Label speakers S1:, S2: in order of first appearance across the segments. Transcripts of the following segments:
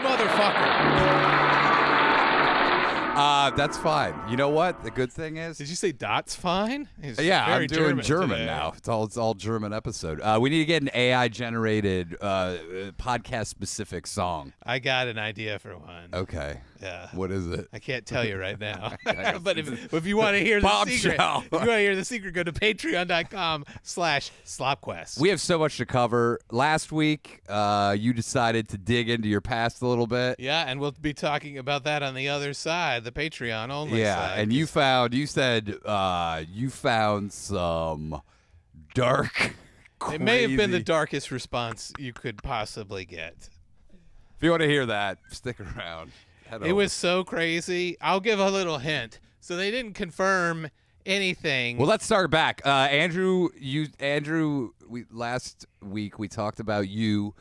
S1: motherfucker.
S2: That's fine. You know what? The good thing is,
S1: Did you say Dot's fine? He's
S2: yeah,
S1: very
S2: I'm doing German
S1: today.
S2: now. It's all German episode. We need to get an AI generated podcast specific song.
S1: I got an idea for one.
S2: Okay.
S1: Yeah.
S2: What is it?
S1: I can't tell you right now. But if you want to hear the secret, if you want to hear the secret, go to patreon.com/SlopQuest.
S2: We have so much to cover. Last week, you decided to dig into your past a little bit.
S1: Yeah, and we'll be talking about that on the other side, the Patreon only side.
S2: And you said you found some dark,
S1: It may have been the
S2: crazy-
S1: darkest response you could possibly get.
S2: If you want to hear that, stick around.
S1: It was so crazy. I'll give a little hint. So they didn't confirm anything.
S2: Well, let's start back. Andrew, last week we talked about you,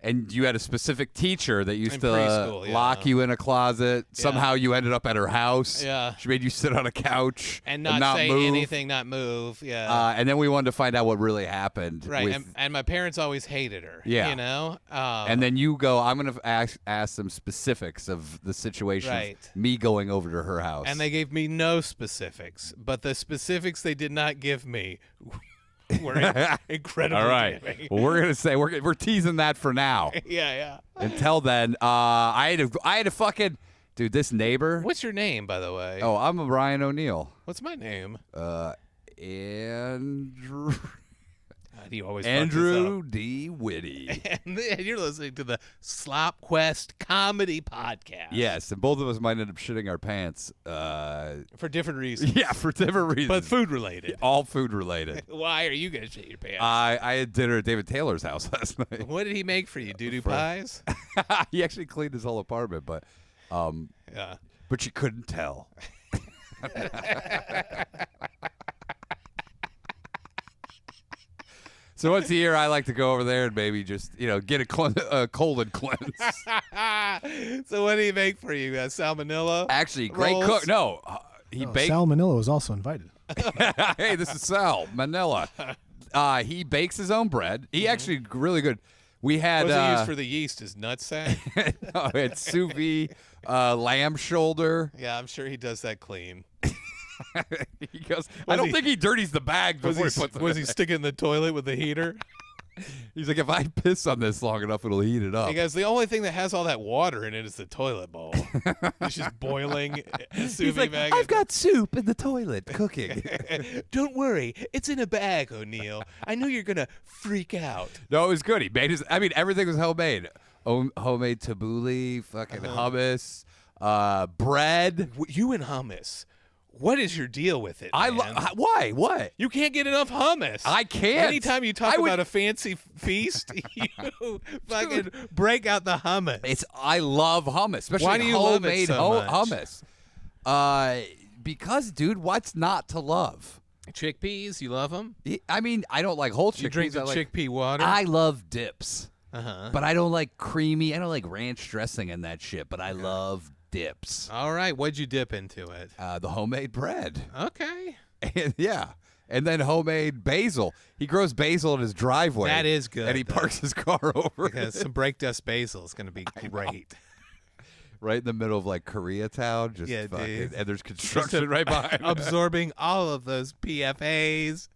S2: and you had a specific teacher that used
S1: In
S2: to
S1: preschool, yeah.
S2: lock you in a closet. Somehow you ended up at her house.
S1: Yeah.
S2: She made you sit on a couch
S1: and not say
S2: move.
S1: anything, not move. Yeah.
S2: And then we wanted to find out what really happened.
S1: Right.
S2: with-
S1: And my parents always hated her.
S2: Yeah.
S1: You know?
S2: and then you go, I'm going to ask some specifics of the situation.
S1: Right.
S2: Of me going over to her house.
S1: And they gave me no specifics, but the specifics they did not give me were incredibly
S2: All right.
S1: giving.
S2: Well, we're gonna say we're teasing that for now.
S1: Yeah.
S2: Until then, I had to fucking dude. This neighbor.
S1: What's your name, by the way?
S2: Oh, I'm Ryan O'Neill.
S1: What's my name?
S2: Andrew.
S1: Do you always
S2: Andrew D. Whitty.
S1: fuck this up? And you're listening to the Slop Quest comedy podcast.
S2: Yes, and both of us might end up shitting our pants.
S1: For different reasons.
S2: Yeah, for different reasons.
S1: But food related.
S2: All food related.
S1: Why are you gonna shit your pants?
S2: I had dinner at David Taylor's house last night.
S1: What did he make for you? Doo-doo pies?
S2: He actually cleaned his whole apartment, but
S1: Yeah.
S2: but you couldn't tell. So once a year, I like to go over there and maybe just get a colon cleanse.
S1: So what did he make for you? Salmonella?
S2: Actually, great
S1: rolls?
S2: cook. No, he baked.
S3: Sal Manila was also invited.
S2: Hey, this is Sal Manila. He bakes his own bread. He actually really good. We had
S1: What does he use for the yeast? His nutsack?
S2: no, it's sous vide lamb shoulder.
S1: Yeah, I'm sure he does that clean.
S2: He goes. I don't think he dirties the bag before he puts it.
S1: Was
S2: in
S1: he
S2: there.
S1: sticking in the toilet with the heater?
S2: He's like, if I piss on this long enough, it'll heat it up.
S1: He goes, the only thing that has all that water in it is the toilet bowl. It's just boiling a sous
S2: He's
S1: vide
S2: like,
S1: bag.
S2: I've got soup in the toilet cooking.
S1: Don't worry, it's in a bag, O'Neill. I know you're gonna freak out.
S2: No, it was good. He made his. I mean, everything was homemade. Homemade tabbouleh, fucking hummus, bread.
S1: You and hummus. What is your deal with it? Man?
S2: Why? What?
S1: You can't get enough hummus.
S2: I can't.
S1: Anytime you talk about a fancy feast, you fucking break out the hummus.
S2: I love hummus, especially
S1: Why do you love it
S2: homemade
S1: so
S2: hummus. Because, dude, what's not to love?
S1: Chickpeas, you love them?
S2: I mean, I don't like whole chickpeas.
S1: You drink the chickpea water?
S2: I love dips,
S1: Uh-huh.
S2: but I don't like creamy. I don't like ranch dressing and that shit. But I love dips.
S1: All right, what'd you dip into it?
S2: The homemade bread.
S1: Okay.
S2: And, yeah. And then homemade basil. He grows basil in his driveway.
S1: That is good,
S2: And he
S1: though.
S2: parks his car over
S1: Because some break dust basil is going to be great.
S2: right in the middle of like Koreatown. Just
S1: Yeah,
S2: fucking,
S1: dude.
S2: and there's construction right behind.
S1: Absorbing all of those PFAs.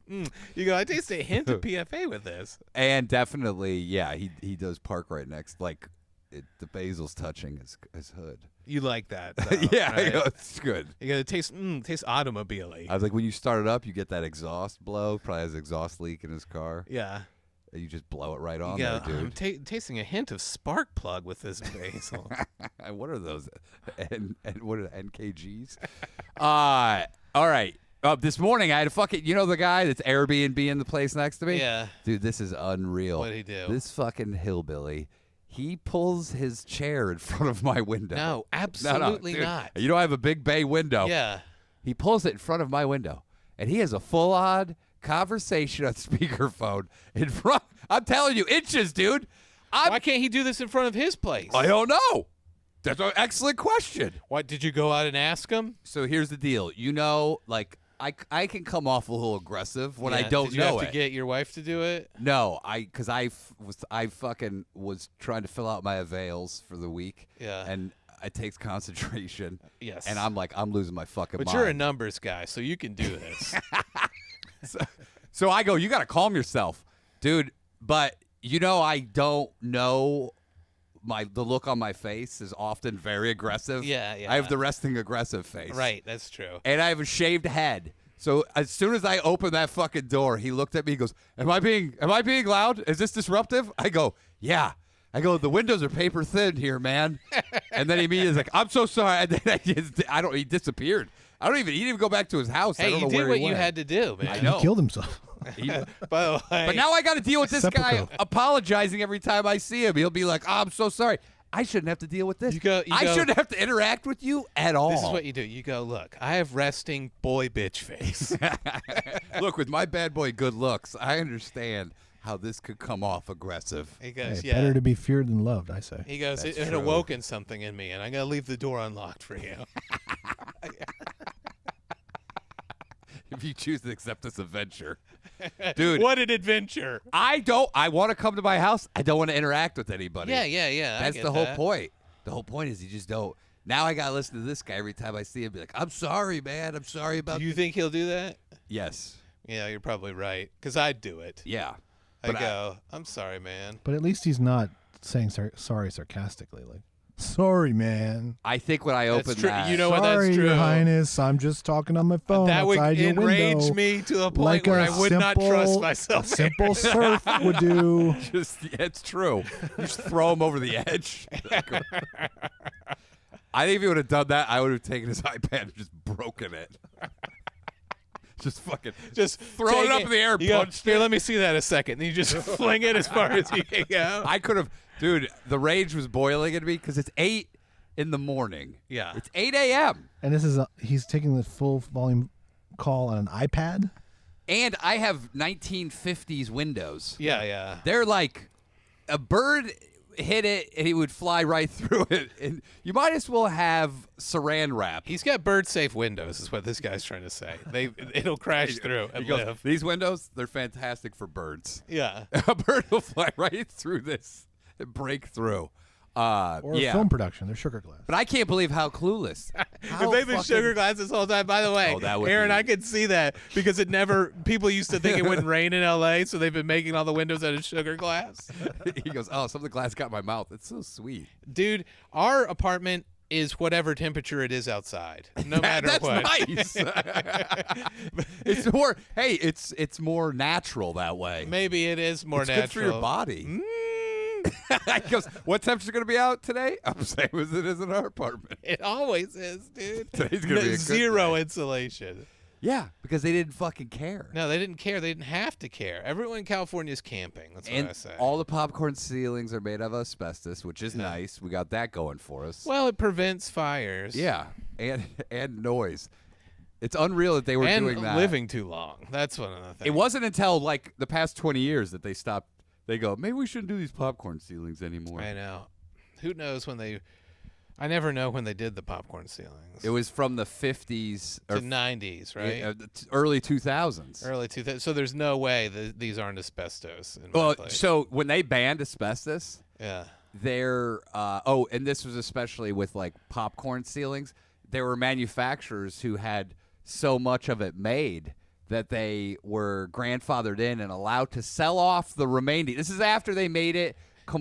S1: You go, I taste a hint of PFA with this.
S2: And definitely, yeah, he does park right next. Like the basil's touching his hood.
S1: You like that. Though,
S2: Yeah,
S1: right?
S2: it's good.
S1: You got to taste automobile-y.
S2: I was like, when you start it up, you get that exhaust blow. Probably has an exhaust leak in his car.
S1: Yeah.
S2: You just blow it right on
S1: You
S2: there,
S1: go, I'm
S2: dude.
S1: tasting a hint of spark plug with this basil.
S2: What are those? And what are NKGs? All right. This morning I had a fucking, the guy that's Airbnb in the place next to me?
S1: Yeah.
S2: Dude, this is unreal.
S1: What'd he do?
S2: This fucking hillbilly, he pulls his chair in front of my window.
S1: No, absolutely
S2: dude.
S1: not.
S2: You know, I have a big bay window.
S1: Yeah.
S2: He pulls it in front of my window, and he has a full-on conversation on speakerphone in front. I'm telling you, inches, dude.
S1: Why can't he do this in front of his place?
S2: I don't know. That's an excellent question.
S1: What, did you go out and ask him?
S2: So here's the deal. I can come off a little aggressive when I
S1: Yeah.
S2: don't
S1: Did you
S2: know
S1: have
S2: it.
S1: to get your wife to do it?
S2: No, because I fucking was trying to fill out my avails for the week.
S1: Yeah.
S2: And it takes concentration.
S1: Yes.
S2: And I'm like, I'm losing my fucking
S1: But
S2: mind.
S1: you're a numbers guy, so you can do this.
S2: So I go, you got to calm yourself, dude. But I don't know. The look on my face is often very aggressive.
S1: Yeah, yeah.
S2: I have the resting aggressive face.
S1: Right, that's true.
S2: And I have a shaved head. So as soon as I open that fucking door, he looked at me and goes, Am I being loud? Is this disruptive? I go, yeah. I go, the windows are paper thin here, man. And then he immediately is like, I'm so sorry. And then he disappeared. He didn't even go back to his house. I
S1: Hey,
S2: don't
S1: you
S2: know
S1: did
S2: where
S1: what
S2: he
S1: you
S2: went.
S1: had to do, man.
S2: I know.
S3: He killed himself.
S1: By the way,
S2: But now I got to deal with this guy
S3: Sepulchre.
S2: apologizing every time I see him. He'll be like, I'm so sorry. I shouldn't have to deal with this.
S1: You go-
S2: I shouldn't have to interact with you at all.
S1: this is what you do. You go, look, I have resting boy bitch face.
S2: Look, with my bad boy good looks, I understand how this could come off aggressive.
S1: He goes,
S3: Hey,
S1: yeah.
S3: better to be feared than loved, I say.
S1: He goes,
S2: That's
S1: it
S2: true.
S1: awoken something in me, and I gotta leave the door unlocked for you.
S2: If you choose to accept this adventure. Dude,
S1: What an adventure!
S2: I want to come to my house. I don't want to interact with anybody.
S1: Yeah. I
S2: That's
S1: get
S2: the whole
S1: that.
S2: point. The whole point is you just don't. Now I got to listen to this guy every time I see him. Be like, I'm sorry, man. I'm sorry about
S1: Do you think he'll do that?
S2: Yes.
S1: Yeah, you're probably right. Because I'd do it.
S2: Yeah.
S1: I
S2: But
S1: go, I'm sorry, man.
S3: But at least he's not saying sorry sarcastically. Like, sorry, man.
S2: I think when I
S1: That's
S2: open
S1: true.
S2: that.
S1: You know what?
S3: Sorry,
S1: That's true.
S3: Your Highness. I'm just talking on my phone
S1: That would
S3: outside your
S1: enrage
S3: window.
S1: me to a point
S3: Like
S1: where
S3: a
S1: I would not trust
S3: simple-
S1: myself.
S3: A simple surf would do.
S2: It's true. You just throw him over the edge. I think if he would have done that, I would have taken his iPad and just broken it. Just fucking
S1: Just
S2: throw
S1: take
S2: it up in the air,
S1: You go,
S2: punched
S1: Here,
S2: it.
S1: let me see that a second. And you just fling it as far as you can go.
S2: I could have, dude. The rage was boiling in me because it's 8 in the morning.
S1: Yeah.
S2: It's 8 a.m.
S3: And this is he's taking the full volume call on an iPad.
S2: and I have 1950s windows.
S1: Yeah.
S2: They're like a bird hit it and he would fly right through it. And you might as well have saran wrap.
S1: He's got bird-safe windows, is what this guy's trying to say. It'll crash through and
S2: He goes,
S1: live.
S2: these windows, they're fantastic for birds.
S1: Yeah.
S2: A bird will fly right through this and break through.
S3: Or
S2: yeah.
S3: film production. They're sugar glass.
S2: But I can't believe how clueless.
S1: If they've been sugar glass this whole time, by the way,
S2: Oh, that would
S1: Aaron,
S2: be-
S1: I could see that because people used to think it wouldn't rain in LA, so they've been making all the windows out of sugar glass.
S2: He goes, oh, some of the glass got in my mouth. It's so sweet.
S1: Dude, our apartment is whatever temperature it is outside, no matter
S2: That's
S1: what.
S2: nice. It's more, hey, it's more natural that way.
S1: Maybe it is more
S2: It's
S1: natural.
S2: good for your body.
S1: Mm,
S2: He goes, what temperature going to be out today? I'm same as it is in our apartment.
S1: it always is, dude.
S2: Today's gonna be a good
S1: Zero
S2: day.
S1: insulation.
S2: Yeah, because they didn't fucking care.
S1: No, they didn't care. They didn't have to care. Everyone in California is camping. That's what
S2: And
S1: I say.
S2: all the popcorn ceilings are made of asbestos, which is nice. We got that going for us.
S1: well, it prevents fires.
S2: Yeah, and noise. It's unreal that they were
S1: and
S2: doing that.
S1: living too long. That's one of the things.
S2: It wasn't until like the past 20 years that they stopped. They go, maybe we shouldn't do these popcorn ceilings anymore.
S1: I know. Who knows when they? I never know when they did the popcorn ceilings.
S2: It was from the 50s
S1: the
S2: or
S1: 90s, right?
S2: early 2000s.
S1: Early 2000s. So there's no way that these aren't asbestos. In my
S2: Well,
S1: place.
S2: so when they banned asbestos,
S1: yeah.
S2: there and this was especially with like popcorn ceilings, there were manufacturers who had so much of it made that they were grandfathered in and allowed to sell off the remaining. This is after they made it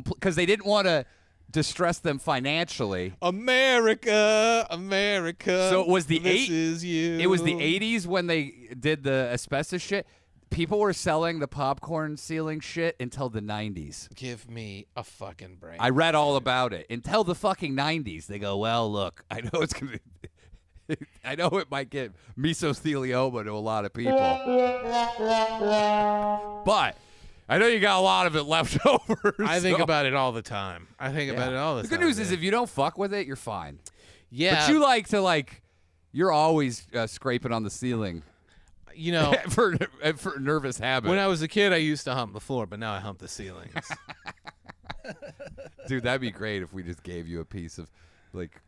S2: because they didn't want to distress them financially.
S1: America.
S2: So it was the
S1: this is you.
S2: It was the 80s when they did the asbestos shit. People were selling the popcorn ceiling shit until the 90s.
S1: Give me a fucking break.
S2: I read all about it until the fucking 90s. They go, well, look, I know it's gonna. I know it might get mesothelioma to a lot of people, but I know you got a lot of it left over.
S1: I think
S2: so-
S1: about it all the time. I think about it all the
S2: The
S1: time.
S2: good news is
S1: dude.
S2: if you don't fuck with it, you're fine.
S1: yeah,
S2: But you like to you're always scraping on the ceiling
S1: you know,
S2: for nervous habit.
S1: when I was a kid, I used to hump the floor, but now I hump the ceilings.
S2: Dude, that'd be great if we just gave you a piece of like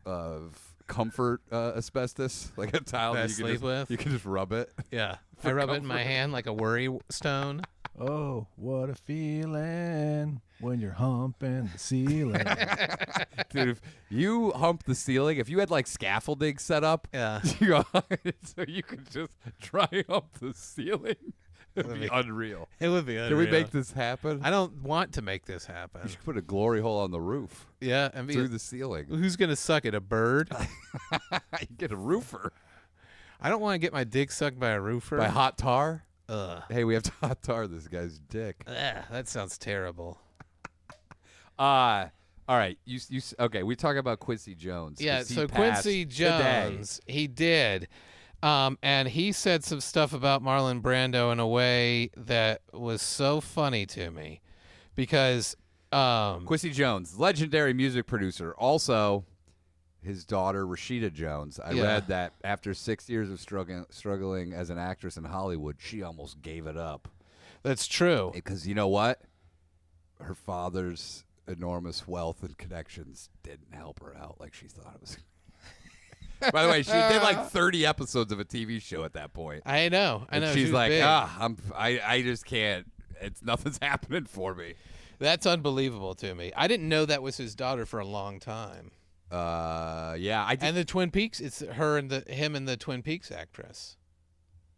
S2: comfort asbestos, like a tile
S1: That I
S2: that you can
S1: sleep with?
S2: You can just rub it.
S1: Yeah.
S2: For
S1: I rub it in my
S2: comfort.
S1: hand like a worry stone.
S3: Oh, what a feeling when you're humping the ceiling.
S2: Dude, if you hump the ceiling, if you had like scaffolding set up,
S1: Yeah.
S2: you go, so you could just try hump the ceiling. It'd
S1: That'd
S2: be
S1: be-
S2: unreal.
S1: It would be unreal.
S2: Can we make this happen?
S1: I don't want to make this
S2: You
S1: happen.
S2: should put a glory hole on the roof
S1: Yeah. I
S2: through
S1: mean,
S2: the ceiling.
S1: who's going to suck it? A bird?
S2: You get a roofer
S1: I don't want to get my dick sucked by a roofer.
S2: by hot tar.
S1: Ugh.
S2: Hey, we have to hot tar this guy's dick.
S1: Ugh, that sounds terrible.
S2: All right. Okay. We talk about Quincy Jones.
S1: Yeah,
S2: 'cause he
S1: so
S2: passed
S1: Quincy
S2: today.
S1: Jones, he did. And he said some stuff about Marlon Brando in a way that was so funny to me because
S2: Quincy Jones, legendary music producer. Also, his daughter Rashida Jones. I
S1: Yeah.
S2: read that after 6 years of struggling as an actress in Hollywood, she almost gave it up
S1: that's true.
S2: because you know what? Her father's enormous wealth and connections didn't help her out like she thought it was. By the way, she did like 30 episodes of a TV show at that point.
S1: I know.
S2: And
S1: She
S2: she's
S1: was
S2: like,
S1: big.
S2: I just can't. Nothing's happening for me.
S1: That's unbelievable to me. I didn't know that was his daughter for a long time.
S2: Yeah, I did.
S1: And the Twin Peaks, it's her and him and the Twin Peaks actress,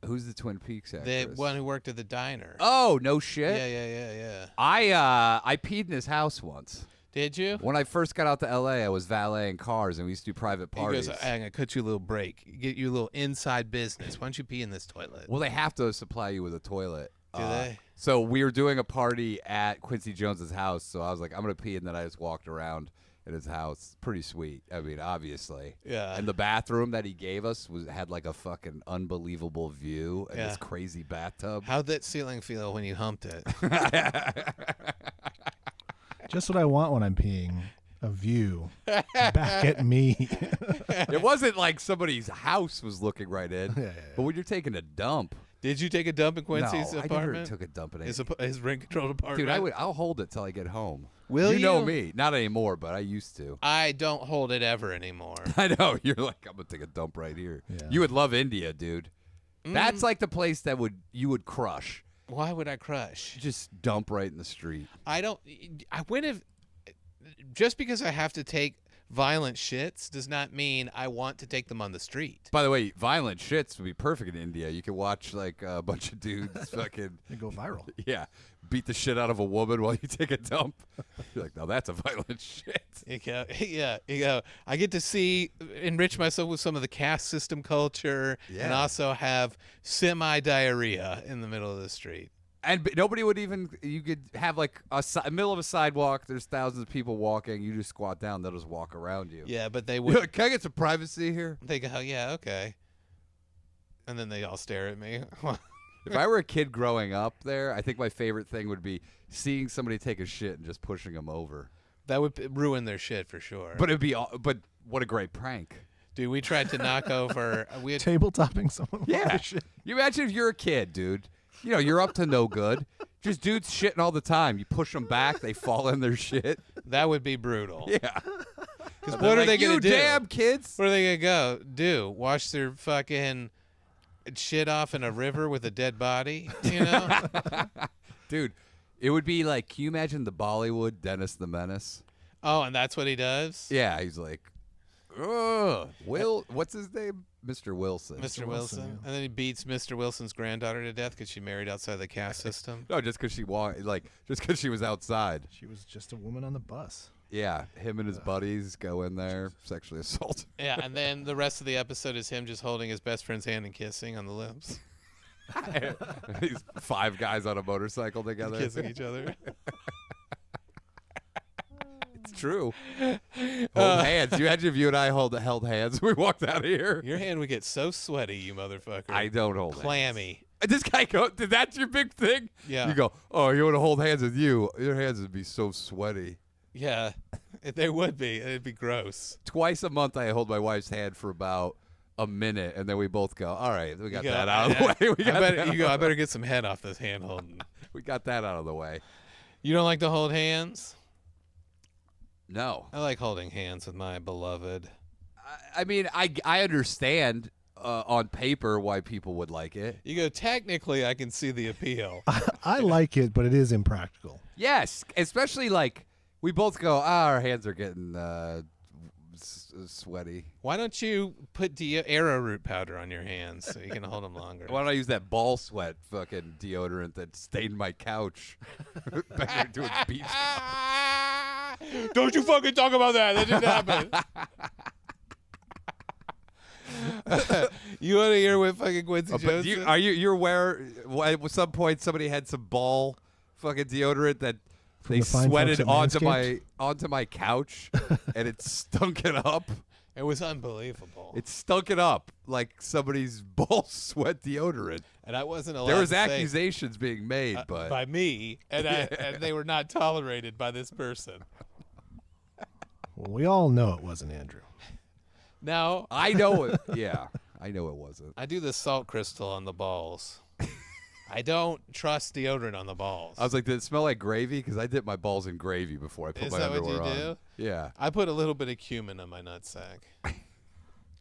S2: Who's the Twin Peaks
S1: the
S2: actress?
S1: one who worked at the diner.
S2: Oh, no shit.
S1: Yeah.
S2: I peed in his house once.
S1: Did you?
S2: When I first got out to LA, I was valeting cars and we used to do private
S1: He
S2: parties.
S1: goes, I'm gonna cut you a little break. Get you a little inside business. Why don't you pee in this toilet?
S2: Well, they have to supply you with a toilet.
S1: Do they?
S2: So we were doing a party at Quincy Jones's house, so I was like, I'm gonna pee, and then I just walked around in his house. Pretty sweet. I mean, obviously.
S1: Yeah.
S2: And the bathroom that he gave us had like a fucking unbelievable view and
S1: Yeah.
S2: this crazy bathtub.
S1: How'd that ceiling feel when you humped it?
S3: Just what I want when I'm peeing. A view back at me.
S2: It wasn't like somebody's house was looking right in,
S3: Yeah.
S2: but when you're taking a dump.
S1: Did you take a dump in Quincy's
S2: no, I
S1: apartment?
S2: never took a dump in
S1: his rent-controlled apartment.
S2: Dude, I'll hold it till I get home.
S1: Will
S2: you? know
S1: you?
S2: me. Not anymore, but I used to.
S1: I don't hold it ever anymore.
S2: I know. You're like, I'm going to take a dump right here.
S3: Yeah.
S2: You would love India, dude. That's like the place that you would crush.
S1: Why would I crush?
S2: Just dump right in the street.
S1: I would have. Just because I have to take violent shits does not mean I want to take them on the street.
S2: By the way, violent shits would be perfect in India. You could watch like a bunch of dudes fucking,
S3: They go viral.
S2: yeah, beat the shit out of a woman while you take a dump. You're like, now that's a violent shit.
S1: You go. I get to enrich myself with some of the caste system culture, and
S2: Yeah.
S1: also have semi-diarrhea in the middle of the street.
S2: And nobody would even. You could have like middle of a sidewalk. There's thousands of people walking. You just squat down. They'll just walk around you.
S1: Yeah, but they
S2: You're
S1: would.
S2: like, can I get some privacy here?
S1: They go, yeah, okay. And then they all stare at me.
S2: If I were a kid growing up there, I think my favorite thing would be seeing somebody take a shit and just pushing them over.
S1: That would ruin their shit for sure.
S2: But it'd be. But what a great prank.
S1: Dude, we tried to knock over. We had,
S3: Table topping someone. with
S2: Yeah.
S3: their shit.
S2: You imagine if you're a kid, dude. You know, you're up to no good. Just dudes shitting all the time. You push them back, they fall in their shit.
S1: that would be brutal.
S2: Yeah.
S1: Because what are they
S2: you
S1: gonna do?
S2: damn kids.
S1: What are they gonna do? Wash their fucking shit off in a river with a dead body? You know?
S2: Dude, it would be like, can you imagine the Bollywood Dennis the Menace?
S1: Oh, and that's what he does.
S2: Yeah, he's like, ugh. What's his name? Mr. Wilson.
S1: Mr. Wilson.
S3: Wilson, yeah.
S1: And then he beats Mr. Wilson's granddaughter to death because she married outside the caste system.
S2: No, just because she was outside.
S3: She was just a woman on the bus.
S2: Yeah, him and his buddies go in there, sexually assault.
S1: Yeah, and then the rest of the episode is him just holding his best friend's hand and kissing on the lips,
S2: These 5 guys on a motorcycle together.
S1: kissing each other.
S2: It's true. Hold hands. You imagine if you and I held hands, we walked out of here.
S1: Your hand would get so sweaty, you motherfucker.
S2: I don't hold
S1: Clammy.
S2: hands. This guy go. That's your big thing.
S1: Yeah.
S2: You go. Oh, you want to hold hands with you? Your hands would be so sweaty.
S1: Yeah, there would be. It'd be gross.
S2: Twice a month, I hold my wife's hand for about a minute, and then we both go. All right, we got
S1: You go,
S2: that out of the way. We got that
S1: I better get some head off this hand holding.
S2: We got that out of the way.
S1: You don't like to hold hands?
S2: No.
S1: I like holding hands with my beloved.
S2: I mean, I understand on paper why people would like it.
S1: You go, technically, I can see the appeal.
S3: I like it, but it is impractical.
S2: Yes, especially like we both go, our hands are getting sweaty.
S1: Why don't you put arrowroot powder on your hands so you can hold them longer?
S2: Why don't I use that ball sweat fucking deodorant that stained my couch back there doing beach?
S1: Don't you fucking talk about that. That didn't happen. You want to hear what fucking Quincy Jones said?
S2: You're aware at some point somebody had some ball fucking deodorant that they
S3: the fine
S2: sweated
S3: folks at
S2: onto my couch and it stunk it up.
S1: It was unbelievable.
S2: It stunk it up like somebody's ball sweat deodorant.
S1: And I wasn't allowed
S2: There was
S1: to say,
S2: accusations being made, but
S1: by me, and, and they were not tolerated by this person.
S3: Well, we all know it wasn't Andrew.
S1: Now,
S2: I know it. Yeah, I know it wasn't.
S1: I do the salt crystal on the balls. I don't trust deodorant on the balls.
S2: I was like, did it smell like gravy? Because I dip my balls in gravy before I put
S1: Is
S2: my
S1: that what
S2: underwear
S1: you
S2: on.
S1: do?
S2: Yeah.
S1: I put a little bit of cumin on my nutsack.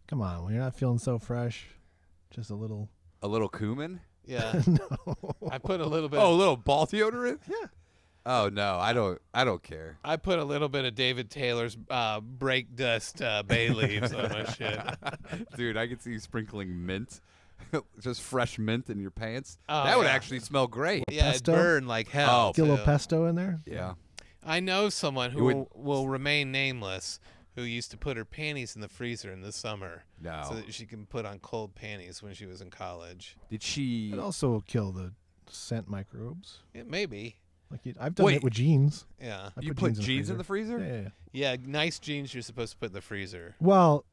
S3: Come on, when you're not feeling so fresh, just a little.
S2: A little cumin?
S1: Yeah.
S3: No.
S1: I put a little bit.
S2: Oh, a little ball deodorant?
S3: Yeah.
S2: Oh no, I don't care.
S1: I put a little bit of David Taylor's brake dust bay leaves on my shit.
S2: Dude, I could see you sprinkling mint. Just fresh mint in your pants.
S1: Oh,
S2: that would
S1: yeah.
S2: actually smell great.
S1: Yeah,
S3: Pesto?
S1: it burned like hell.
S2: Oh.
S3: Get a little
S1: too.
S3: pesto in there.
S2: Yeah.
S1: I know someone
S2: It
S1: who
S2: would-
S1: will remain nameless who used to put her panties in the freezer in the summer
S2: No.
S1: so that she can put on cold panties when she was in college.
S2: Did she
S3: It also kill the scent microbes.
S1: Yeah, maybe.
S3: I've done
S2: Wait.
S3: it with jeans.
S1: Yeah.
S3: I
S2: you put jeans in the freezer?
S3: Yeah, yeah, yeah.
S1: Yeah, nice jeans you're supposed to put in the freezer.
S3: Well,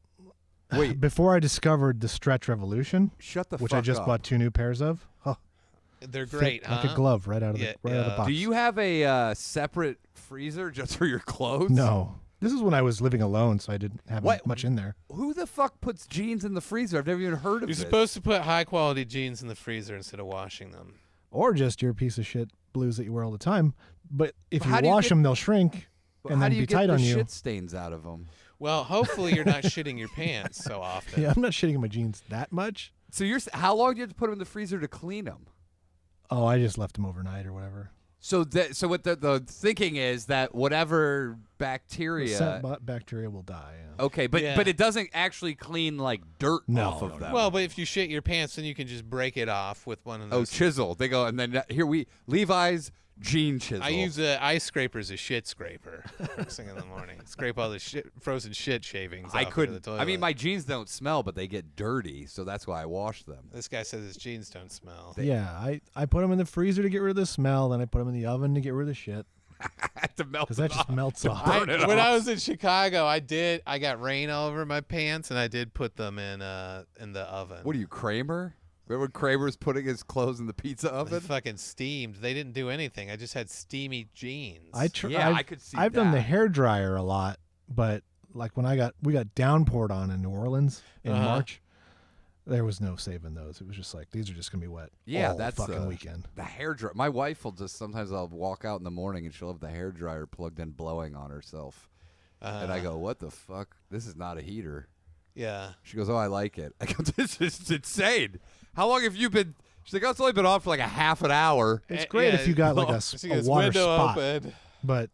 S2: Wait.
S3: before I discovered the Stretch Revolution,
S2: Shut the
S3: which
S2: fuck
S3: I just
S2: up.
S3: bought 2 new pairs of,
S1: They're
S3: fit
S1: great,
S3: like
S1: huh?
S3: a glove right out of
S1: Yeah,
S3: the box.
S2: Do you have a separate freezer just for your clothes?
S3: No. This is when I was living alone, so I didn't have
S2: What?
S3: much in there.
S2: Who the fuck puts jeans in the freezer? I've never even heard of
S1: You're
S2: this.
S1: supposed to put high quality jeans in the freezer instead of washing them.
S3: Or just your piece of shit blues that you wear all the time. But if
S2: Well, how
S3: you
S2: do you
S3: wash
S2: get-
S3: them, they'll shrink
S2: Well,
S3: and
S2: how
S3: then
S2: do you
S3: be
S2: get
S3: tight
S2: the
S3: on you.
S2: shit stains out of them?
S1: Well, hopefully you're not shitting your pants so often.
S3: Yeah, I'm not shitting in my jeans that much.
S2: So how long do you have to put them in the freezer to clean them?
S3: Oh, I just left them overnight or whatever.
S2: So what the thinking is that whatever
S3: The
S2: bacteria.
S3: scent bacteria will die. Yeah.
S2: Okay, but
S1: Yeah.
S2: but it doesn't actually clean like dirt
S3: No,
S2: off of
S3: no,
S2: them.
S1: Well, but if you shit your pants, then you can just break it off with one of
S2: Oh,
S1: those.
S2: chisel. They go and then Levi's jean chisel.
S1: I use a ice scraper as a shit scraper first thing in the morning. Scrape all the frozen shit shavings.
S2: I
S1: off into
S2: couldn't.
S1: The toilet.
S2: I mean, my jeans don't smell, but they get dirty, so that's why I wash them.
S1: This guy says his jeans don't smell.
S3: Yeah, I put them in the freezer to get rid of the smell, then I put them in the oven to get rid of the shit.
S2: I have to melt
S3: Because that
S2: them
S3: just
S2: off.
S3: melts off.
S2: burn it
S1: When
S2: off.
S1: I was in Chicago, I got rain all over my pants, and I did put them in the oven.
S2: What are you, Kramer? Remember when Kramer's putting his clothes in the pizza
S1: They
S2: oven?
S1: fucking steamed. They didn't do anything. I just had steamy jeans.
S2: Yeah, I could see
S3: I've done the
S2: that.
S3: hair dryer a lot, but like when we got downpoured on in New Orleans in
S1: Uh-huh.
S3: March, there was no saving those. It was just like these are just gonna be wet.
S2: Yeah,
S3: all
S2: that's
S3: fucking weekend.
S2: The hair dryer. My wife will just sometimes I'll walk out in the morning and she'll have the hair dryer plugged in, blowing on herself, and I go, "What the fuck? This is not a heater."
S1: Yeah.
S2: She goes, "Oh, I like it." I go, "This is insane. How long have you been?" She's like, "Oh, it's only been on for like a half an hour."
S3: It's great if you got like
S1: She
S3: a
S1: gets
S3: water
S1: window
S3: spot,
S1: open.
S3: but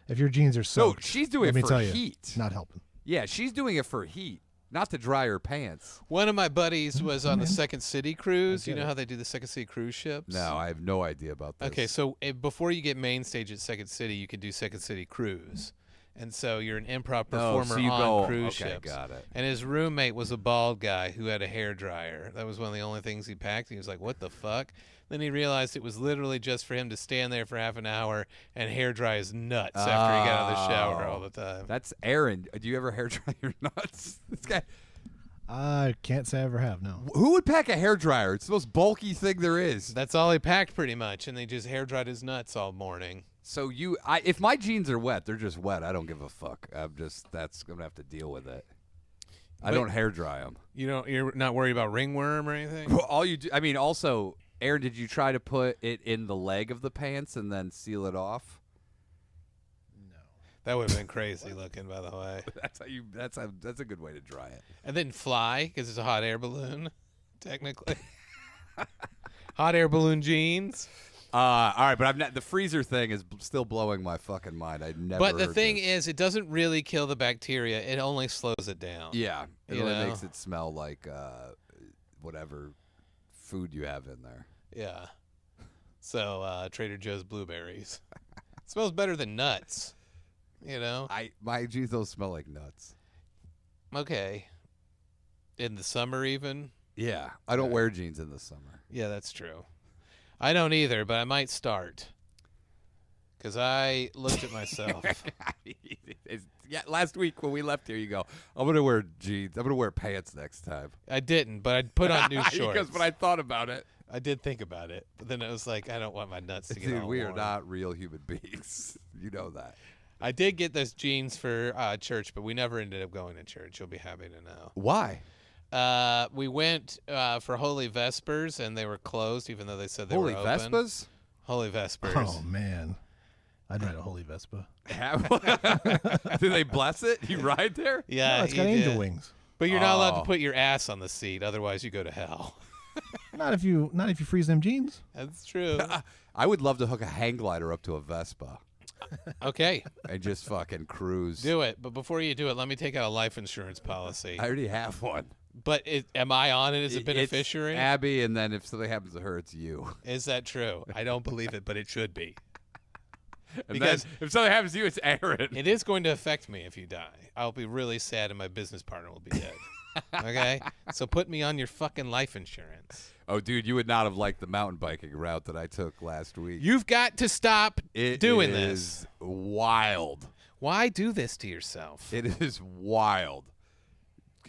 S3: if your jeans are
S2: No,
S3: soaked,
S2: she's doing
S3: let me
S2: it for
S3: tell you,
S2: heat.
S3: not helping.
S2: Yeah, she's doing it for heat, not to dry her pants.
S1: One of my buddies was on the Second City cruise. You
S3: get
S1: know
S3: it.
S1: how they do the Second City cruise ships?
S2: No, I have no idea about this.
S1: Okay, so before you get main stage at Second City, you can do Second City Cruise. And so you're an improv
S2: Oh,
S1: performer
S2: so you
S1: on
S2: go,
S1: cruise
S2: okay,
S1: ships.
S2: got it.
S1: And his roommate was a bald guy who had a hair dryer. That was one of the only things he packed. He was like, "What the fuck?" Then he realized it was literally just for him to stand there for half an hour and hair dry his nuts after he got out of the shower all the time.
S2: That's Aaron. Do you ever hair dry your nuts? This guy.
S3: I can't say I ever have. No.
S2: Who would pack a hair dryer? It's the most bulky thing there is.
S1: That's all he packed pretty much, and they just hair dried his nuts all morning.
S2: So if my jeans are wet, they're just wet. I don't give a fuck. I'm gonna have to deal with it. I
S1: But-
S2: don't hair dry them.
S1: You're not worried about ringworm or anything?
S2: Well, all you do, I mean, also, Aaron, did you try to put it in the leg of the pants and then seal it off?
S1: That would have been crazy looking, by the way.
S2: That's a good way to dry it.
S1: And then fly, because it's a hot air balloon, technically. Hot air balloon jeans.
S2: All right, but the freezer thing is still blowing my fucking mind. I never.
S1: But the
S2: heard
S1: thing
S2: this.
S1: is, it doesn't really kill the bacteria. It only slows it down.
S2: Yeah, it
S1: You
S2: only
S1: know?
S2: makes it smell like whatever food you have in there.
S1: Yeah. So Trader Joe's blueberries. Smells better than nuts. You know?
S2: My jeans don't smell like nuts.
S1: Okay. In the summer even?
S2: Yeah, I don't wear jeans in the summer.
S1: Yeah, that's true. I don't either, but I might start. Because I looked at myself.
S2: Yeah, last week when we left here, you go, I'm going to wear jeans. I'm going to wear pants next time.
S1: I didn't, but I put on new shorts.
S2: Because when I thought about it.
S1: I did think about it. But then it was like, I don't want my nuts to get
S2: Dude,
S1: all
S2: we are
S1: warm.
S2: not real human beings. You know that.
S1: I did get those jeans for church, but we never ended up going to church. You'll be happy to know.
S2: Why?
S1: We went for Holy Vespers, and they were closed, even though they said they
S2: Holy
S1: were open.
S2: Vespas?
S1: Holy Vespers.
S3: Oh man, I'd ride a holy Vespa.
S2: Do they bless it? You ride there?
S1: Yeah,
S3: No, it's
S1: you
S3: got angel
S1: did.
S3: wings.
S1: But you're not allowed
S2: Oh.
S1: to put your ass on the seat, otherwise you go to hell.
S3: Not if you freeze them jeans.
S1: That's true.
S2: I would love to hook a hang glider up to a Vespa
S1: Okay,
S2: and just fucking cruise.
S1: do it. But before you do it, let me take out a life insurance policy.
S2: I already have one.
S1: But am I on it as a
S2: It's
S1: beneficiary?
S2: Abby, and then if something happens to her, it's you.
S1: Is that true? I don't believe it, but it should be.
S2: And
S1: Because-
S2: then if something happens to you, it's Aaron.
S1: It is going to affect me if you die. I'll be really sad, and my business partner will be dead. Okay? So put me on your fucking life insurance.
S2: Oh, dude, you would not have liked the mountain biking route that I took last week.
S1: You've got to stop
S2: It
S1: doing
S2: is
S1: this.
S2: wild.
S1: Why do this to yourself?
S2: It is wild.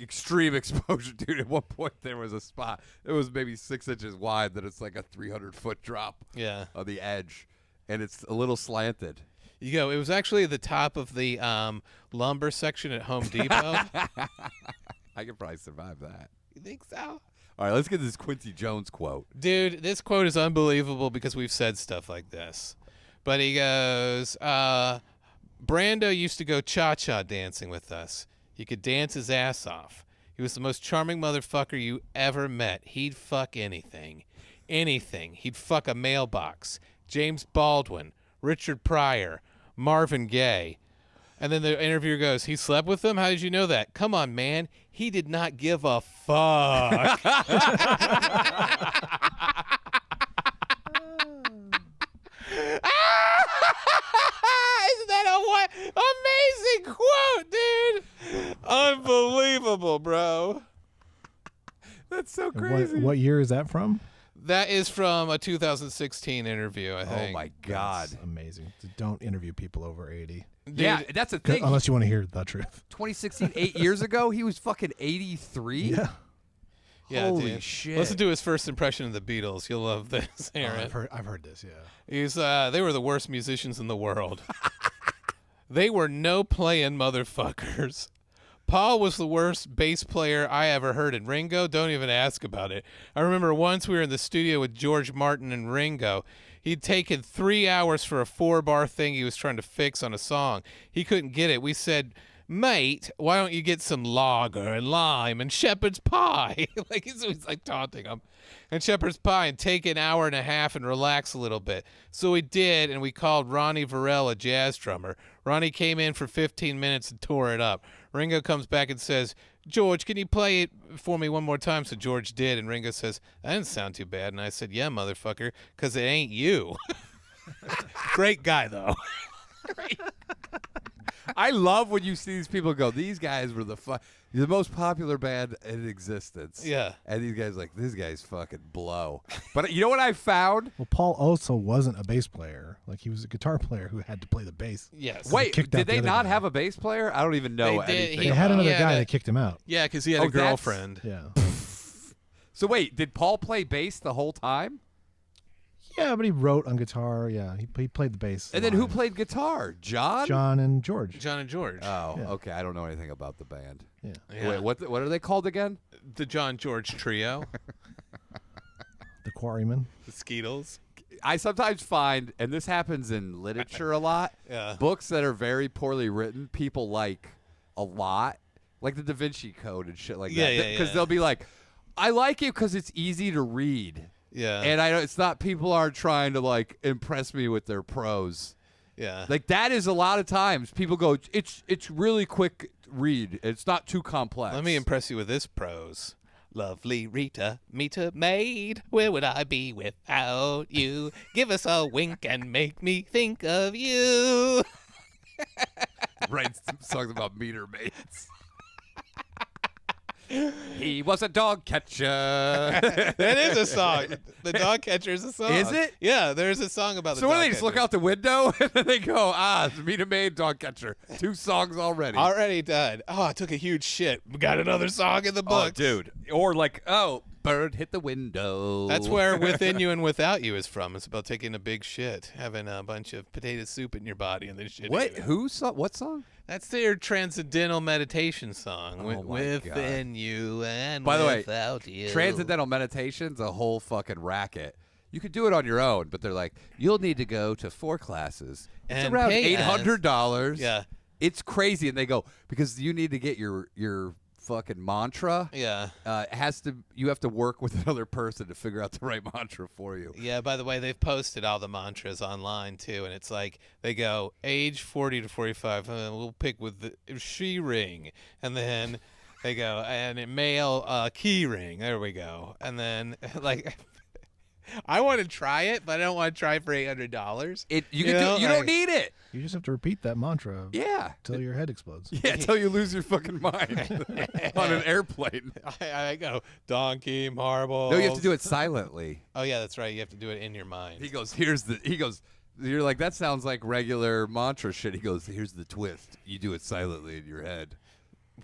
S2: Extreme exposure, dude. At one point, there was a spot. It was maybe 6 inches wide that it's like a 300-foot drop
S1: Yeah.
S2: on the edge, and it's a little slanted.
S1: You go. It was actually the top of the lumber section at Home Depot.
S2: I could probably survive that.
S1: You think so?
S2: All right, let's get this Quincy Jones quote.
S1: Dude, this quote is unbelievable because we've said stuff like this. But he goes, Brando used to go cha-cha dancing with us. He could dance his ass off. He was the most charming motherfucker you ever met. He'd fuck anything. Anything. He'd fuck a mailbox. James Baldwin, Richard Pryor, Marvin Gaye. And then the interviewer goes, he slept with them? How did you know that? Come on, man. He did not give a fuck. Isn't that a amazing quote, dude? Unbelievable, bro.
S2: That's so
S3: And
S2: crazy.
S3: What year is that from?
S1: That is from a 2016 interview, I
S2: Oh,
S1: think.
S2: my God.
S3: That's amazing. Don't interview people over 80.
S1: Dude,
S2: Yeah, that's the thing.
S3: Unless you want to hear the truth.
S2: 2016, 8 years ago, he was fucking 83?
S3: Yeah.
S1: yeah,
S2: Holy
S1: dude.
S2: shit.
S1: Listen to his first impression of the Beatles. You'll love this, Aaron.
S3: I've heard this, yeah.
S1: He's they were the worst musicians in the world. They were no playing motherfuckers. Paul was the worst bass player I ever heard, and Ringo, don't even ask about it. I remember once we were in the studio with George Martin and Ringo. He'd taken 3 hours for a 4-bar thing he was trying to fix on a song. He couldn't get it. We said, mate, why don't you get some lager and lime and shepherd's pie? Like he's like taunting him. And shepherd's pie and take an hour and a half and relax a little bit. So we did, and we called Ronnie Varell, a jazz drummer. Ronnie came in for 15 minutes and tore it up. Ringo comes back and says, George, can you play it for me one more time? So George did, and Ringo says, that didn't sound too bad. And I said, yeah, motherfucker, because it ain't you. Great guy, though.
S2: I love when you see these people go, these guys were the most popular band in existence.
S1: Yeah.
S2: And these guys like, this guy's fucking blow. But you know what I found?
S3: Well, Paul also wasn't a bass player. Like, he was a guitar player who had to play the bass.
S1: Yes.
S2: Wait,
S3: kicked out
S2: did
S3: the
S2: they
S3: other
S2: not
S3: guy.
S2: have a bass player? I don't even know
S1: They did.
S2: anything.
S3: They
S1: Yeah.
S3: had another
S1: Yeah,
S3: guy
S1: that-
S3: that kicked him out.
S1: Yeah, because he had
S2: Oh,
S1: a
S2: that's-
S1: girlfriend.
S3: Yeah.
S2: So wait, did Paul play bass the whole time?
S3: Yeah, but he wrote on guitar. Yeah, he played the bass.
S2: And then who
S3: live.
S2: played guitar? John?
S3: John and George.
S1: John and George.
S2: Oh,
S3: Yeah.
S2: okay. I don't know anything about the band.
S3: Yeah.
S1: Yeah.
S2: Wait, what are they called again?
S1: The John George Trio.
S3: The Quarrymen.
S1: The Skeetles.
S2: I sometimes find, and this happens in literature a lot,
S1: Yeah.
S2: books that are very poorly written, people like a lot, like the Da Vinci Code and shit like that.
S1: Yeah,
S2: Because
S1: yeah.
S2: they'll be like, I like it because it's easy to read.
S1: Yeah.
S2: And I know it's not, people aren't trying to like impress me with their prose.
S1: Yeah.
S2: Like that is a lot of times people go, it's really quick read. It's not too complex.
S1: Let me impress you with this prose. Lovely Rita, meter maid, where would I be without you? Give us a wink and make me think of you.
S2: write some songs about meter maids. He was a dog catcher.
S1: That is a song. The dog catcher is a song.
S2: Is it?
S1: Yeah, there's a song about the
S2: So
S1: dog
S2: what do they just look
S1: catcher.
S2: out the window and then they go, it's meter maid, dog catcher. 2 songs already.
S1: Already done. Oh, I took a huge shit. We got another song in the book.
S2: Oh, dude. Or like, bird hit the window.
S1: That's where Within You and Without You is from. It's about taking a big shit, having a bunch of potato soup in your body, and then shitting
S2: What?
S1: it out.
S2: Who? What song?
S1: That's their transcendental meditation song.
S2: Oh, my
S1: Within You and
S2: By the way,
S1: Without You.
S2: Transcendental meditation's a whole fucking racket. You could do it on your own, but they're like, you'll need to go to 4 classes. It's
S1: And
S2: around
S1: pay us.
S2: $800.
S1: Yeah.
S2: It's crazy. And they go, because you need to get your fucking mantra.
S1: Yeah.
S2: You have to work with another person to figure out the right mantra for you.
S1: Yeah, by the way, they've posted all the mantras online too, and it's like they go age 40 to 45. We'll pick with the she ring, and then they go and a male key ring. There we go, and then like. I want to try it, but I don't want to try it for $800.
S2: You don't need it.
S3: You just have to repeat that mantra
S2: Yeah.
S3: until your head explodes.
S2: Yeah, until you lose your fucking mind on an airplane.
S1: I go donkey marbles.
S2: No, you have to do it silently.
S1: Oh yeah, that's right. You have to do it in your mind.
S2: He goes, you're like, that sounds like regular mantra shit. He goes, here's the twist. You do it silently in your head.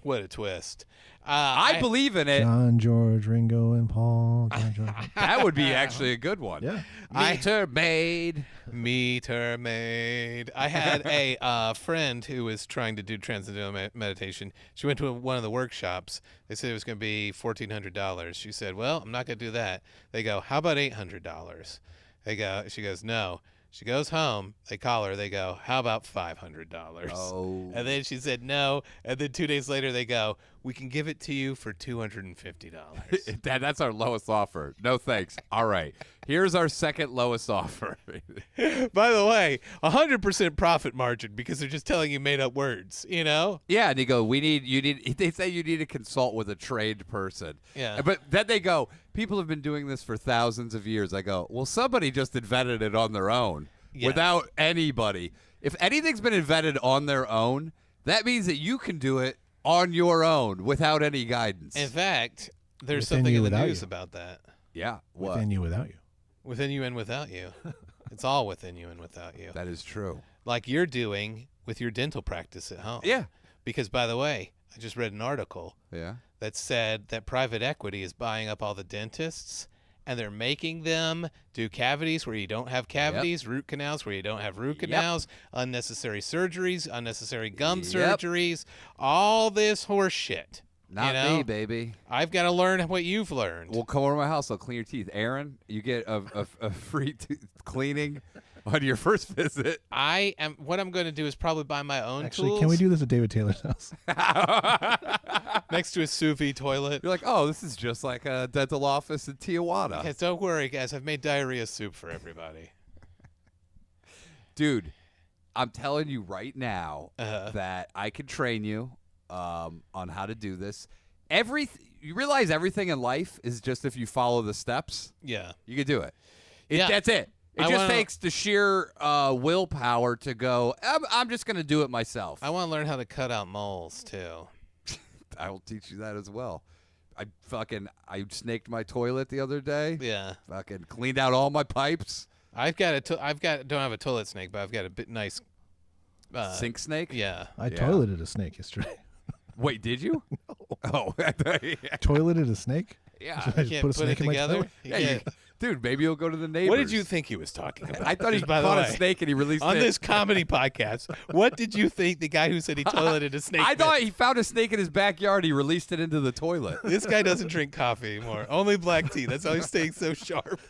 S1: What a twist!
S2: I believe in it.
S3: John, George, Ringo, and Paul. John, George.
S2: That would be actually a good one.
S3: Yeah.
S2: Meter maid.
S1: Meter maid. I had a friend who was trying to do transcendental meditation. She went to one of the workshops. They said it was going to be $1,400. She said, "Well, I'm not going to do that." They go, "How about $800?" She goes, "No." She goes home. They call her. They go, "How about $500?"
S2: Oh.
S1: And then she said no. And then 2 days later, they go, "We can give it to you for $250."
S2: That's our lowest offer. No thanks. All right. Here's our second lowest offer.
S1: By the way, 100% profit margin because they're just telling you made up words, you know?
S2: Yeah, and they go, they say you need to consult with a trained person.
S1: Yeah.
S2: But then they go, people have been doing this for thousands of years. I go, well, somebody just invented it on their own without anybody. If anything's been invented on their own, that means that you can do it on your own without any guidance.
S1: In fact, there's
S3: Within
S1: something
S3: you,
S1: in the
S3: without
S1: news
S3: you.
S1: about that.
S2: Yeah. What?
S3: Within you, without you.
S1: Within you and without you. It's all within you and without you.
S2: That is true.
S1: Like you're doing with your dental practice at home.
S2: Yeah.
S1: Because, by the way, I just read an article
S2: Yeah.
S1: that said that private equity is buying up all the dentists and they're making them do cavities where you don't have cavities, root canals where you don't have root canals, unnecessary surgeries, unnecessary gum surgeries, all this horse shit.
S2: Not
S1: you know?
S2: me, baby.
S1: I've got to learn what you've learned.
S2: Well, come over to my house. I'll clean your teeth. Aaron, you get a free cleaning on your first visit.
S1: What I'm going to do is probably buy my own
S3: Actually,
S1: tools
S3: can we do this at David Taylor's house?
S1: next to a sous vide toilet.
S2: You're like, oh, this is just like a dental office in Tijuana.
S1: Guys, don't worry, guys. I've made diarrhea soup for everybody.
S2: Dude, I'm telling you right now
S1: Uh-huh.
S2: that I can train you on how to do this. You realize everything in life is just if you follow the steps,
S1: Yeah.
S2: you can do it.
S1: Yeah.
S2: That's it. It
S1: I
S2: just
S1: wanna-
S2: takes the sheer willpower to go, I'm just going to do it myself.
S1: I want to learn how to cut out moles, too.
S2: I will teach you that as well. I snaked my toilet the other day.
S1: Yeah.
S2: Fucking cleaned out all my pipes.
S1: don't have a toilet snake, but I've got a bit nice
S2: Sink snake?
S1: Yeah.
S3: I
S2: Yeah.
S3: toileted a snake yesterday.
S2: Wait, did you? Oh,
S3: Toileted a snake?
S2: yeah.
S3: Should I
S1: You
S3: just
S1: can't
S3: put a
S1: put it
S3: snake in my
S1: together.
S3: toilet?
S1: You
S2: Yeah,
S1: can't-
S2: Dude, maybe he'll go to the neighbors.
S1: What did you think he was talking about?
S2: I thought he
S1: Just by the
S2: caught a
S1: way,
S2: snake and he released
S1: on
S2: it.
S1: this comedy podcast. What did you think the guy who said he toileted a snake?
S2: I
S1: meant?
S2: thought he found a snake in his backyard. He released it into the toilet.
S1: This guy doesn't drink coffee anymore. Only black tea. That's how he's staying so sharp.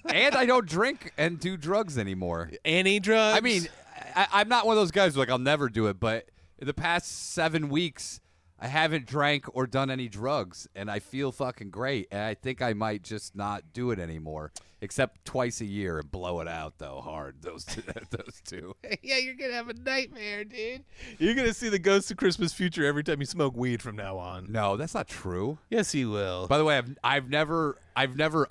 S2: And I don't drink and do drugs anymore.
S1: Any drugs?
S2: I mean, I'm not one of those guys who like I'll never do it, but in the past 7 weeks, I haven't drank or done any drugs, and I feel fucking great. And I think I might just not do it anymore, except twice a year and blow it out though hard. Those two.
S1: yeah, you're gonna have a nightmare, dude. You're gonna see the ghost of Christmas future every time you smoke weed from now on.
S2: No, that's not true.
S1: Yes, you will.
S2: By the way, I've never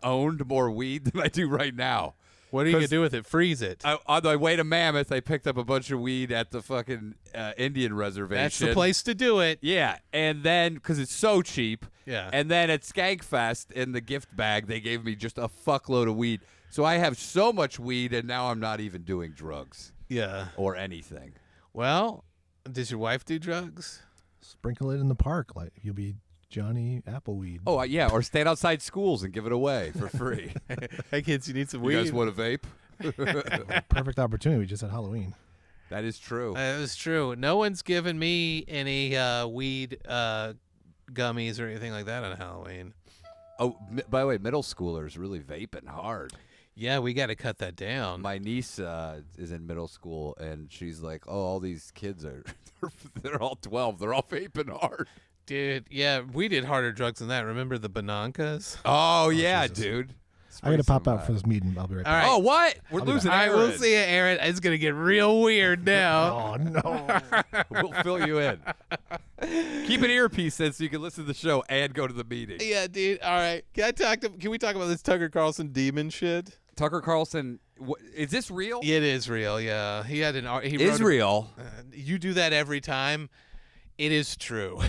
S2: owned more weed than I do right now.
S1: What are you gonna do with it? Freeze it.
S2: On the way to Mammoth, I picked up a bunch of weed at the fucking Indian reservation.
S1: That's the place to do it.
S2: Yeah, and then because it's so cheap.
S1: Yeah.
S2: And then at Skankfest in the gift bag, they gave me just a fuckload of weed. So I have so much weed, and now I'm not even doing drugs
S1: Yeah.
S2: or anything.
S1: Well, does your wife do drugs?
S3: Sprinkle it in the park, like you'll be Johnny Appleweed.
S2: Oh yeah, or stand outside schools and give it away for free.
S1: Hey kids, you need some
S2: You
S1: weed.
S2: guys want a vape?
S3: Perfect opportunity. We just had Halloween.
S2: That is true.
S1: That was true. No one's given me any weed gummies or anything like that on Halloween.
S2: Oh, by the way, middle schoolers really vaping hard.
S1: Yeah, we got to cut that down.
S2: My niece is in middle school, and she's like, "Oh, all these kids are they're all 12. They're all vaping hard."
S1: Dude, yeah, we did harder drugs than that. Remember the Banankas?
S2: Oh yeah,
S3: Jesus.
S2: dude.
S3: I gotta pop out
S2: some,
S3: for this meeting. I'll be right
S1: All
S3: back.
S1: right.
S2: Oh, what? We're
S3: I'll be
S2: losing
S1: All right,
S2: Aaron.
S1: we'll see you, Aaron. It's going to get real weird now.
S3: Oh no!
S2: We'll fill you in. Keep an earpiece in so you can listen to the show and go to the meeting.
S1: Yeah, dude. All right. Can we talk about this Tucker Carlson demon shit?
S2: Tucker Carlson, is this real?
S1: It is real, yeah. He had he wrote
S2: Israel.
S1: you do that every time. It is true.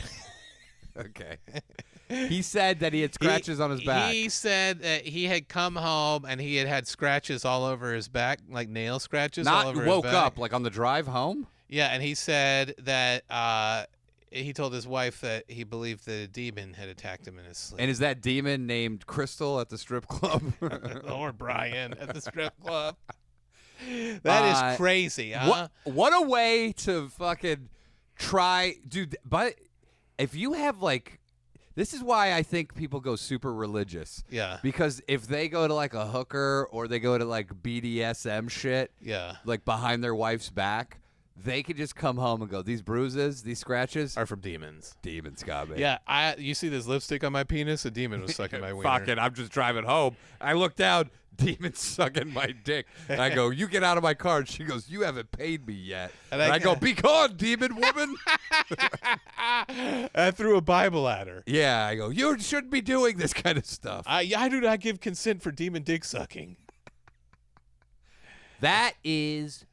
S2: Okay. He said that he had scratches on his back.
S1: He said that he had come home and he had scratches all over his back, like nail scratches all
S2: Not
S1: over
S2: woke
S1: his back.
S2: up like on the drive home.
S1: Yeah, and he said that he told his wife that he believed that a demon had attacked him in his sleep.
S2: And is that demon named Crystal at the strip club?
S1: or Brian at the strip club. That is crazy, huh?
S2: What a way to fucking try, dude. But if you have like, this is why I think people go super religious.
S1: Yeah.
S2: Because if they go to like a hooker or they go to like BDSM shit,
S1: Yeah.
S2: like behind their wife's back, they could just come home and go, these bruises, these scratches,
S1: Are from demons.
S2: demons got me.
S1: Yeah, you see this lipstick on my penis? A demon was sucking my wiener.
S2: Fuck it, I'm just driving home. I look down, demon sucking my dick. And I go, you get out of my car. And she goes, you haven't paid me yet.
S1: And
S2: And
S1: I
S2: I go, be gone, demon woman.
S1: I threw a Bible at her.
S2: Yeah, I go, you shouldn't be doing this kind of stuff.
S1: I do not give consent for demon dick sucking.
S2: That is,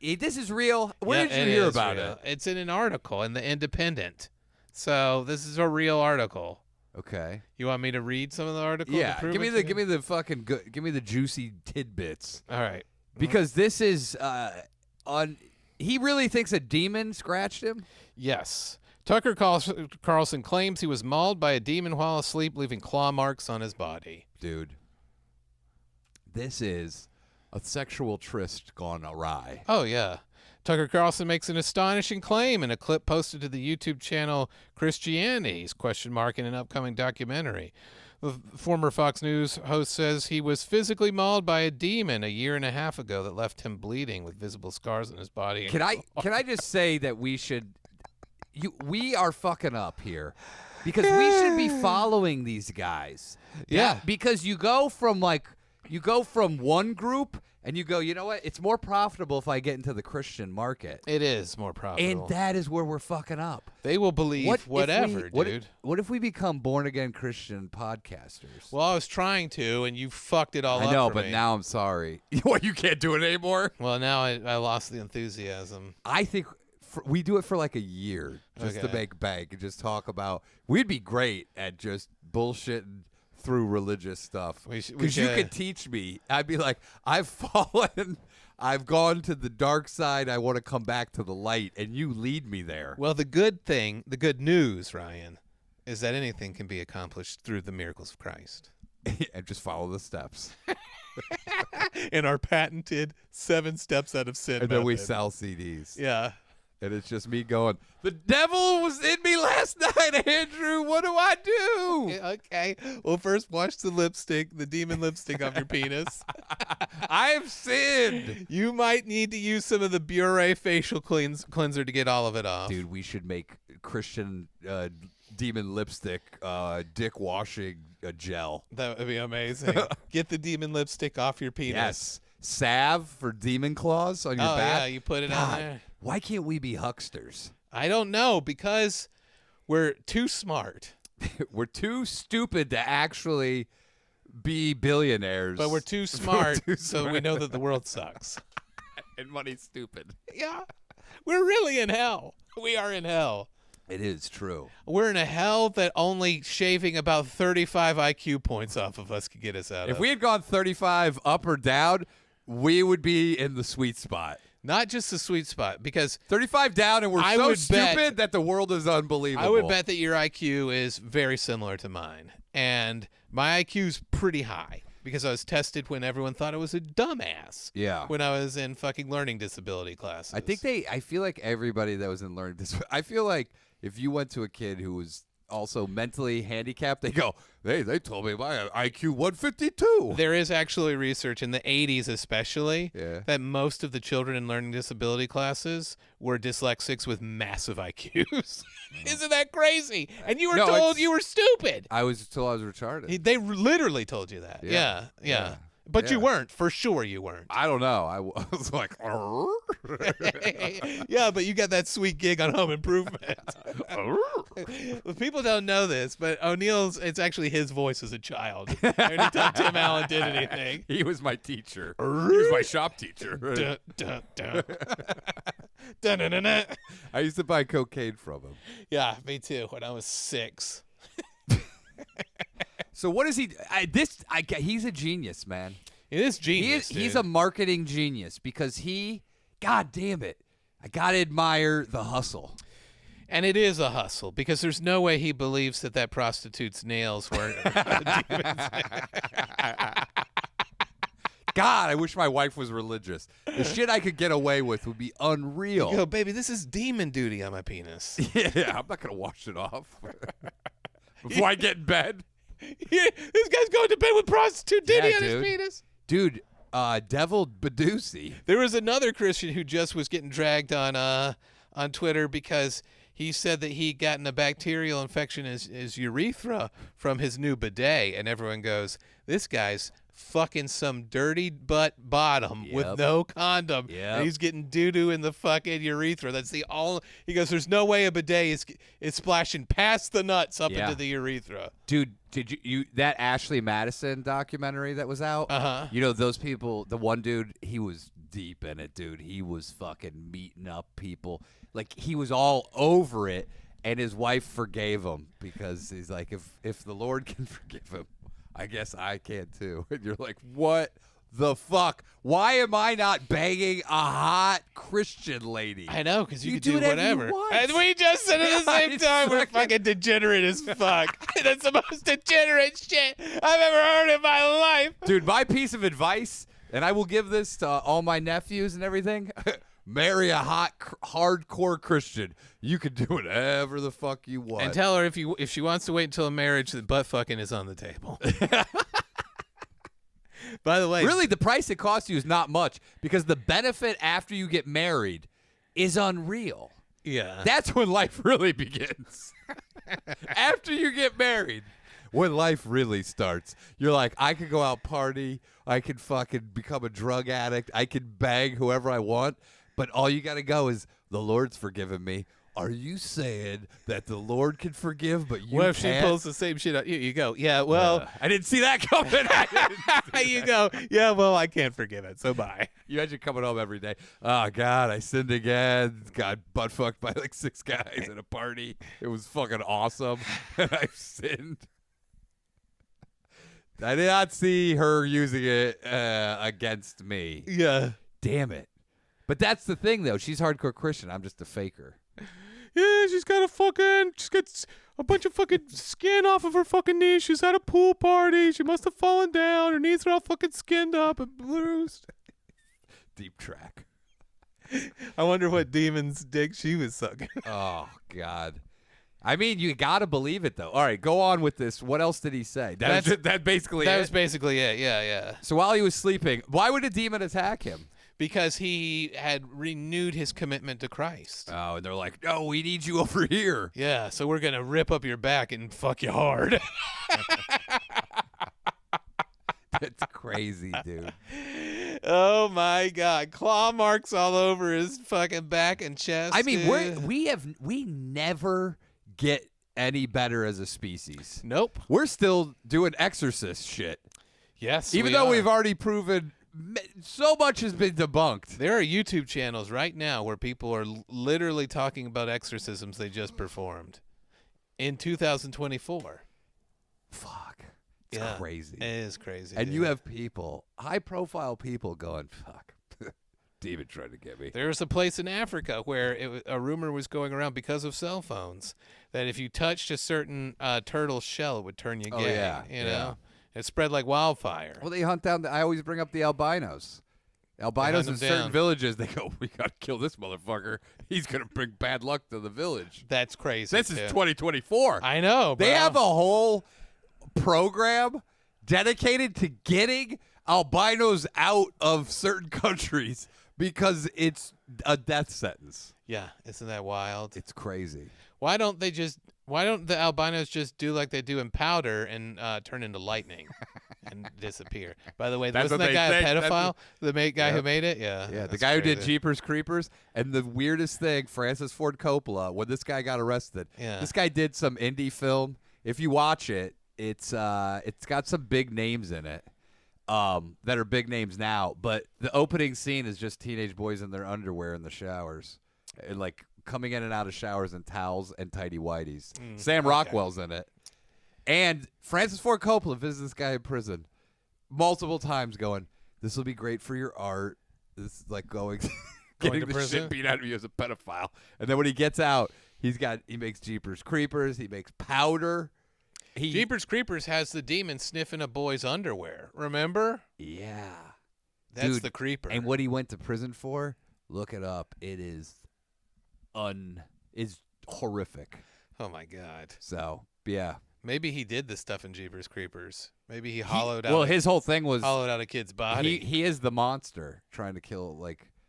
S2: this is real. Where
S1: Yeah,
S2: did you hear
S1: is
S2: about
S1: real.
S2: it?
S1: It's in an article in the Independent. So this is a real article.
S2: Okay.
S1: You want me to read some of the article?
S2: Yeah,
S1: to prove
S2: give me
S1: it
S2: the
S1: to
S2: give
S1: you?
S2: me the fucking give me the juicy tidbits
S1: All right.
S2: because this is on. He really thinks a demon scratched him.
S1: Yes. Tucker Carlson claims he was mauled by a demon while asleep, leaving claw marks on his body.
S2: Dude, this is a sexual tryst gone awry.
S1: Oh, yeah. Tucker Carlson makes an astonishing claim in a clip posted to the YouTube channel Christianity's ? In an upcoming documentary. The former Fox News host says he was physically mauled by a demon a year and a half ago that left him bleeding with visible scars on his body.
S2: Can I just say that we are fucking up here because we should be following these guys.
S1: Yeah.
S2: Because you go from one group and you go, you know what? It's more profitable if I get into the Christian market.
S1: It is more profitable.
S2: And that is where we're fucking up.
S1: They will believe whatever, dude.
S2: What if we become born again Christian podcasters?
S1: Well, I was trying to, and you fucked it all up
S2: I know,
S1: for
S2: but
S1: me.
S2: now I'm sorry. What, you can't do it anymore?
S1: Well, now I lost the enthusiasm.
S2: I think we do it for like a year just to
S1: Okay.
S2: make bank and just talk about. We'd be great at just bullshitting through religious stuff
S1: We
S2: because you
S1: should.
S2: could teach me. I'd be like, I've fallen, I've gone to the dark side. I want to come back to the light, and you lead me there.
S1: Well, the good news, Ryan, is that anything can be accomplished through the miracles of Christ.
S2: and just follow the steps.
S1: In our patented 7 steps out of sin
S2: And then we
S1: method.
S2: sell CDs.
S1: Yeah.
S2: And it's just me going, the devil was in me last night, Andrew. What do I do?
S1: Okay. Well, first wash the lipstick, the demon lipstick off your penis.
S2: I've sinned.
S1: You might need to use some of the Bure facial cleanser to get all of it off.
S2: Dude, we should make Christian demon lipstick dick washing gel.
S1: That would be amazing. Get the demon lipstick off your penis.
S2: Yes. Salve for demon claws on your
S1: Oh,
S2: back.
S1: yeah, you put it on
S2: God,
S1: there.
S2: why can't we be hucksters?
S1: I don't know, because we're too smart.
S2: We're too stupid to actually be billionaires.
S1: But we're too smart,
S2: too
S1: so we know that the world sucks.
S2: and money's stupid.
S1: Yeah. We're really in hell. We are in hell.
S2: It is true.
S1: We're in a hell that only shaving about 35 IQ points off of us could get us out of.
S2: If we had gone 35 up or down, we would be in the sweet spot.
S1: Not just the sweet spot, because
S2: 35 down, and we're
S1: I
S2: so
S1: would bet-
S2: stupid that the world is unbelievable.
S1: I would bet that your IQ is very similar to mine. And my IQ's pretty high because I was tested when everyone thought I was a dumbass.
S2: Yeah.
S1: When I was in fucking learning disability classes.
S2: I feel like everybody that was in learning this, I feel like if you went to a kid who was also mentally handicapped, they go, hey, they told me my IQ 152.
S1: There is actually research in the 80s especially
S2: Yeah.
S1: that most of the children in learning disability classes were dyslexics with massive IQs. Isn't that crazy? And you were
S2: No,
S1: told
S2: it's-
S1: you were stupid.
S2: I was told I was retarded.
S1: They literally told you that.
S2: Yeah.
S1: Yeah. But you
S2: Yeah.
S1: weren't. For sure you weren't.
S2: I don't know. I was like,
S1: Yeah, but you got that sweet gig on Home Improvement. Well, people don't know this, but O'Neill's, it's actually his voice as a child. Anytime Tim Allen did anything.
S2: he was my teacher. He was my shop teacher.
S1: Dun, dun, dun. Dun, dun, dun, dun.
S2: I used to buy cocaine from him.
S1: Yeah, me too, when I was 6.
S2: So what is he? He's a genius, man.
S1: It is genius,
S2: He's
S1: dude.
S2: a marketing genius because God damn it, I gotta admire the hustle.
S1: And it is a hustle, because there's no way he believes that prostitute's nails were demons.
S2: God, I wish my wife was religious. The shit I could get away with would be unreal.
S1: Yo, baby, this is demon duty on my penis.
S2: Yeah, I'm not gonna wash it off before I get in bed.
S1: Yeah, this guy's going to bed with prostitute duty
S2: Yeah,
S1: on his
S2: dude.
S1: penis.
S2: Dude, Devil Badusi.
S1: There was another Christian who just was getting dragged on Twitter because he said that he'd gotten a bacterial infection in his urethra from his new bidet, and everyone goes, this guy's fucking some dirty butt bottom with
S2: Yep.
S1: no condom.
S2: Yep.
S1: And he's getting doo-doo in the fucking urethra. That's the all. He goes, there's no way a bidet is splashing past the nuts up
S2: Yeah.
S1: into the urethra.
S2: Dude, did you that Ashley Madison documentary that was out?
S1: Uh-huh.
S2: You know those people, the one dude, he was deep in it, dude. He was fucking meeting up people. Like he was all over it, and his wife forgave him because he's like, if the Lord can forgive him, I guess I can too. And you're like, what the fuck? Why am I not banging a hot Christian lady?
S1: I know, because you could
S2: do
S1: do
S2: whatever you
S1: whatever.
S2: want.
S1: And we just said at the
S2: Yeah,
S1: same
S2: it's
S1: time, we're
S2: fucking-
S1: fucking degenerate as fuck. That's the most degenerate shit I've ever heard in my life.
S2: Dude, my piece of advice, and I will give this to all my nephews and everything, marry a hot, hardcore Christian. You can do whatever the fuck you want.
S1: And tell her if she wants to wait until marriage, that butt fucking is on the table. By the way,
S2: really, the price it costs you is not much because the benefit after you get married is unreal.
S1: yeah.
S2: That's when life really begins. After you get married, when life really starts, you're like, I could go out party, I could fucking become a drug addict, I could bang whoever I want, but all you got to go is, the Lord's forgiven me. Are you saying that the Lord can forgive, but you
S1: what if
S2: can't?
S1: she pulls the same shit out? You go, yeah, well,
S2: I didn't see that coming.
S1: you go, yeah, well, I can't forgive it, so bye.
S2: You imagine coming home every day. Oh, God, I sinned again. Got butt fucked by like 6 guys at a party. It was fucking awesome. And I sinned. I did not see her using it against me.
S1: Yeah.
S2: Damn it. But that's the thing, though. She's hardcore Christian. I'm just a faker.
S1: Yeah, she's got a bunch of fucking skin off of her fucking knees. She's at a pool party. She must have fallen down. Her knees are all fucking skinned up and bruised.
S2: Deep track.
S1: I wonder what demon's dick she was sucking.
S2: Oh, God. I mean, you got to believe it, though. All right, go on with this. What else did he say? That was
S1: basically it. Yeah.
S2: So while he was sleeping, why would a demon attack him?
S1: Because he had renewed his commitment to Christ.
S2: Oh, and they're like, no, we need you over here.
S1: Yeah, so we're going to rip up your back and fuck you hard.
S2: That's crazy, dude.
S1: Oh, my God. Claw marks all over his fucking back and chest.
S2: I mean,
S1: dude.
S2: we never get any better as a species.
S1: Nope.
S2: We're still doing exorcist shit.
S1: Yes,
S2: Even
S1: we
S2: though
S1: are.
S2: we've already proven so much has been debunked.
S1: There are YouTube channels right now where people are literally talking about exorcisms they just performed in 2024.
S2: Fuck. It's
S1: Yeah,
S2: crazy.
S1: It is crazy.
S2: And
S1: dude.
S2: you have people, high-profile people going, fuck, demon trying to get me.
S1: There was a place in Africa where a rumor was going around because of cell phones that if you touched a certain turtle shell, it would turn you gay.
S2: Oh, yeah,
S1: You know? It spread like wildfire.
S2: Well, they hunt down, I always bring up the albinos. Albinos in
S1: them
S2: certain
S1: down.
S2: villages, they go, we got to kill this motherfucker. He's going to bring bad luck to the village.
S1: That's crazy.
S2: This is
S1: too.
S2: 2024.
S1: I know, bro.
S2: They have a whole program dedicated to getting albinos out of certain countries because it's a death sentence.
S1: Yeah, isn't that wild?
S2: It's crazy.
S1: Why don't the albinos just do like they do in Powder and turn into lightning and disappear? By the way,
S2: That's
S1: wasn't
S2: what
S1: that
S2: they
S1: guy a
S2: think.
S1: pedophile? The guy who
S2: Yep.
S1: made it? Yeah.
S2: Yeah, the
S1: that's
S2: guy who did
S1: crazy.
S2: Jeepers Creepers. And the weirdest thing, Francis Ford Coppola, when this guy got arrested,
S1: Yeah.
S2: this guy did some indie film. If you watch it, it's got some big names in it that are big names now. But the opening scene is just teenage boys in their underwear in the showers. And like coming in and out of showers in towels and tidy whities. Sam Rockwell's in it. And Francis Ford Coppola visits this guy in prison multiple times going, this will be great for your art. This is like getting
S1: to
S2: the
S1: prison?
S2: shit beat out of you as a pedophile. And then when he gets out, he makes Jeepers Creepers. He makes Powder.
S1: Jeepers Creepers has the demon sniffing a boy's underwear. Remember?
S2: Yeah.
S1: That's
S2: Dude,
S1: the creeper.
S2: And what he went to prison for, look it up. It is horrific.
S1: Oh my God.
S2: So, yeah.
S1: Maybe he did this stuff in Jeepers Creepers. Maybe he hollowed
S2: Well,
S1: out.
S2: his whole thing was
S1: hollowed out a kid's body.
S2: he is the monster trying to kill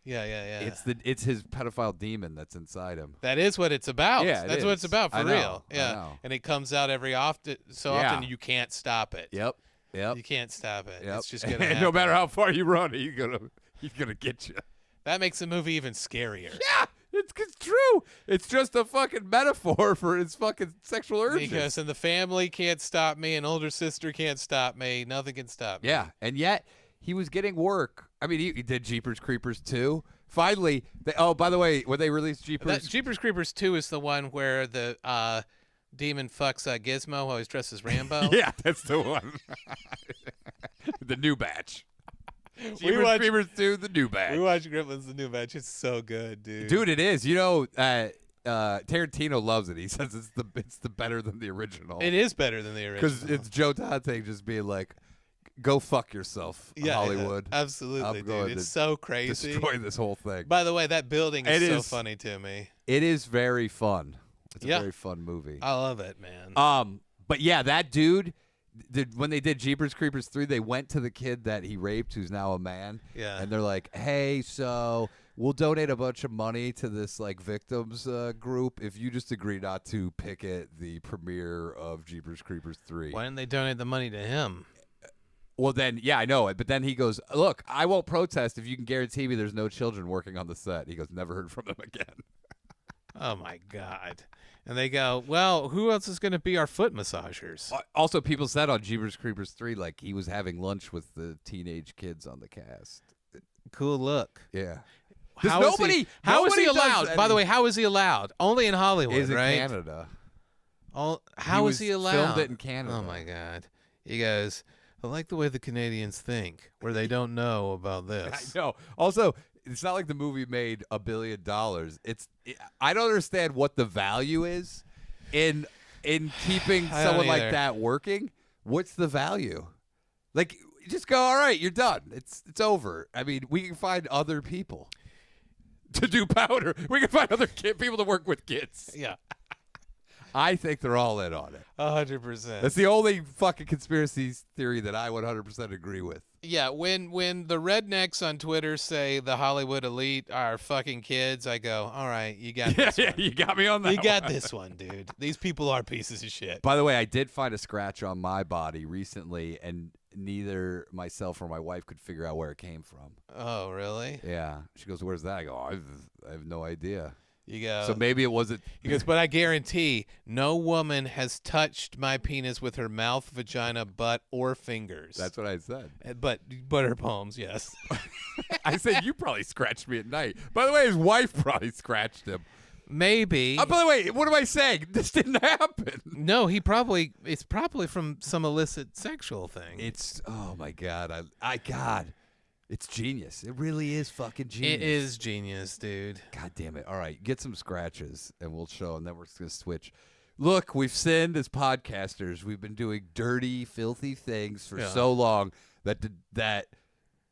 S1: Yeah.
S2: It's his pedophile demon that's inside him.
S1: That is what it's about.
S2: Yeah, it
S1: That's what it's
S2: is.
S1: about for
S2: I know,
S1: real.
S2: I
S1: Yeah.
S2: know.
S1: And it comes out every often you can't stop it.
S2: Yep.
S1: You can't stop it.
S2: Yep.
S1: It's just gonna
S2: And
S1: happen.
S2: no matter how far you run, he's gonna get you.
S1: That makes the movie even scarier.
S2: Yeah, it's true. It's just a fucking metaphor for his fucking sexual urges.
S1: Because and the family can't stop me, an older sister can't stop me, nothing can stop me.
S2: Yeah, and yet he was getting work. I mean, he did Jeepers Creepers 2. Finally, by the way, when they released Jeepers,
S1: Jeepers Creepers 2 is the one where the demon fucks Gizmo while he's dressed as Rambo.
S2: yeah, that's the one. The new batch. Jeepers
S1: watched-
S2: Creepers 2, the new batch.
S1: We watched Gremlins, the new batch. It's so good, dude.
S2: Dude, it is. You know, Tarantino loves it. He says it's the better than the original.
S1: It is better than the original.
S2: Because it's Joe Dante just being like, "Go fuck yourself, Hollywood."
S1: Yeah, absolutely,
S2: I'm
S1: dude.
S2: going
S1: It's
S2: to
S1: so crazy.
S2: Destroy this whole thing.
S1: By the way, that building is
S2: It
S1: so
S2: is.
S1: funny to me.
S2: It is very fun. It's
S1: Yeah.
S2: a very fun movie.
S1: I love it, man.
S2: But yeah, that dude. When they did Jeepers Creepers 3, they went to the kid that he raped, who's now a man.
S1: Yeah.
S2: And they're like, "Hey, so we'll donate a bunch of money to this like victims group if you just agree not to picket the premiere of Jeepers Creepers 3."
S1: Why didn't they donate the money to him?
S2: Well, then, yeah, I know it. But then he goes, "Look, I won't protest if you can guarantee me there's no children working on the set." He goes, "Never heard from them again."
S1: Oh my God. And they go, well, who else is going to be our foot massagers?
S2: Also, people said on Jeepers Creepers 3, like, he was having lunch with the teenage kids on the cast.
S1: Cool look.
S2: Yeah.
S1: How is he
S2: nobody does
S1: allowed? By the
S2: any-
S1: way, how is he allowed? Only in Hollywood,
S2: Is in
S1: right?
S2: Canada.
S1: How is
S2: was
S1: he allowed?
S2: filmed it in Canada.
S1: Oh my God. He goes, I like the way the Canadians think, where they don't know about
S2: I
S1: this.
S2: know. Also, it's not like the movie made $1 billion. I don't understand what the value is in in keeping
S1: I don't
S2: someone like
S1: either.
S2: that working? What's the value? Like, you just go, all right, you're done. It's over. I mean, we can find other people to do powder. We can find other people to work with kids.
S1: Yeah,
S2: I think they're all in on it.
S1: 100%.
S2: That's the only fucking conspiracy theory that I 100% agree with.
S1: Yeah, when the rednecks on Twitter say the Hollywood elite are fucking kids, I go, all right, you got this one.
S2: You got me on that.
S1: You got this one, dude. These people are pieces of shit.
S2: By the way, I did find a scratch on my body recently, and neither myself or my wife could figure out where it came from.
S1: Oh, really?
S2: Yeah. She goes, where's that? I go, I have no idea.
S1: You go.
S2: So maybe it wasn't.
S1: He goes, but I guarantee no woman has touched my penis with her mouth, vagina, butt, or fingers.
S2: That's what I said.
S1: But her palms, yes.
S2: I said, you probably scratched me at night. By the way, his wife probably scratched him.
S1: Maybe.
S2: By the way, what am I saying? This didn't happen.
S1: No, it's probably from some illicit sexual thing.
S2: It's, oh my God. God. It's genius. It really is fucking genius.
S1: It is genius, dude.
S2: God damn it. All right, get some scratches and we'll show, and then we're just going to switch. Look, we've sinned as podcasters. We've been doing dirty, filthy things for so long that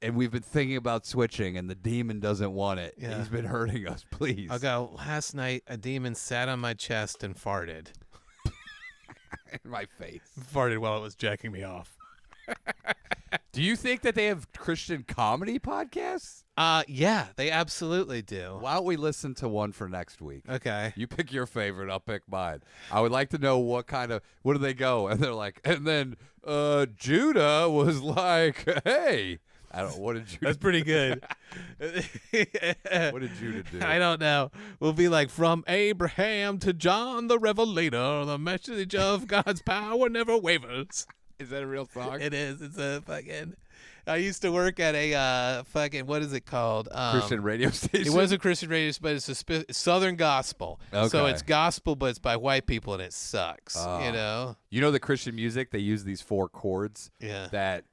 S2: and we've been thinking about switching, and the demon doesn't want it.
S1: Yeah.
S2: He's been hurting us, please.
S1: I go, last night a demon sat on my chest and farted.
S2: In my face.
S1: Farted while it was jacking me off.
S2: Do you think that they have Christian comedy podcasts?
S1: Yeah, they absolutely do.
S2: Why don't we listen to one for next week?
S1: Okay.
S2: You pick your favorite, I'll pick mine. I would like to know what do they go? And they're like, and then Judah was like, hey. What did Judah
S1: That's pretty good.
S2: What did Judah do?
S1: I don't know. We'll be like, from Abraham to John the Revelator, the message of God's power never wavers.
S2: Is that a real song?
S1: It is. It's a fucking. I used to work at a fucking, what is it called?
S2: Christian radio station?
S1: It was a Christian radio, but it's a Southern gospel.
S2: Okay.
S1: So it's gospel, but it's by white people, and it sucks. You know?
S2: You know the Christian music, they use these 4 chords
S1: Yeah.
S2: that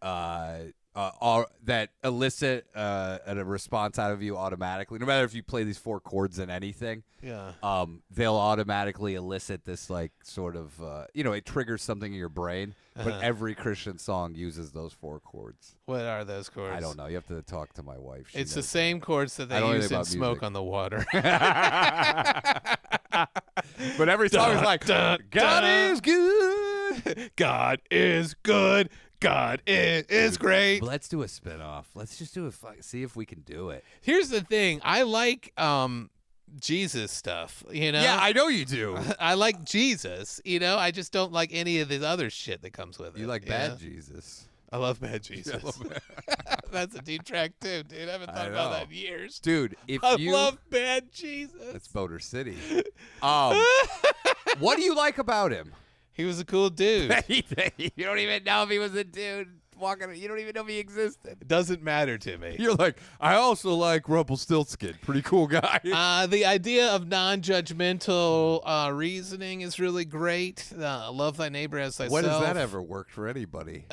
S2: that elicit a response out of you automatically. No matter if you play these 4 chords in anything,
S1: Yeah.
S2: they'll automatically elicit this like sort of it triggers something in your brain. But every Christian song uses those 4 chords.
S1: What are those chords?
S2: I don't know. You have to talk to my wife. She
S1: It's the
S2: knows.
S1: same chords that
S2: I don't
S1: they
S2: know
S1: use
S2: anything
S1: in
S2: about
S1: Smoke
S2: music.
S1: on the Water.
S2: But every song is like,
S1: dun,
S2: God
S1: dun.
S2: is good.
S1: God is good. God is great.
S2: Let's do a spinoff. Let's just do see if we can do it.
S1: Here's the thing. I like Jesus stuff, you know?
S2: Yeah, I know you do.
S1: I like Jesus, you know? I just don't like any of the other shit that comes with it.
S2: You like
S1: know?
S2: bad Jesus.
S1: I love bad Jesus. That's a deep track too, dude. I haven't thought about that in years.
S2: Dude, if
S1: I
S2: you
S1: love bad Jesus.
S2: That's Motor City. What do you like about him?
S1: He was a cool dude.
S2: You don't even know if he was a dude walking. You don't even know if he existed.
S1: It doesn't matter to me.
S2: You're like, I also like Rumpelstiltskin. Pretty cool guy.
S1: The idea of non-judgmental reasoning is really great. Love thy neighbor as thyself.
S2: When has that ever worked for anybody?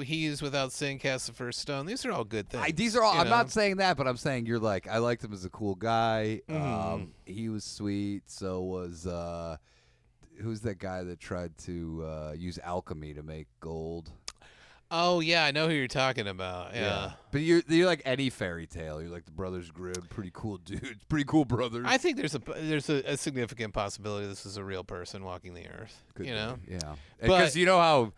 S1: He is without sin cast the first stone. These are all good things.
S2: These are all.
S1: you
S2: I'm
S1: know?
S2: not saying that, but I'm saying you're like, I liked him as a cool guy.
S1: Mhm.
S2: He was sweet. So was who's that guy that tried to use alchemy to make gold?
S1: Oh yeah, I know who you're talking about. Yeah.
S2: But you're like any fairy tale. You're like the Brothers Grimm, pretty cool dudes, pretty cool brothers.
S1: I think there's a significant possibility this is a real person walking the earth.
S2: Could
S1: you
S2: be,
S1: know.
S2: yeah.
S1: But-
S2: Because you know how,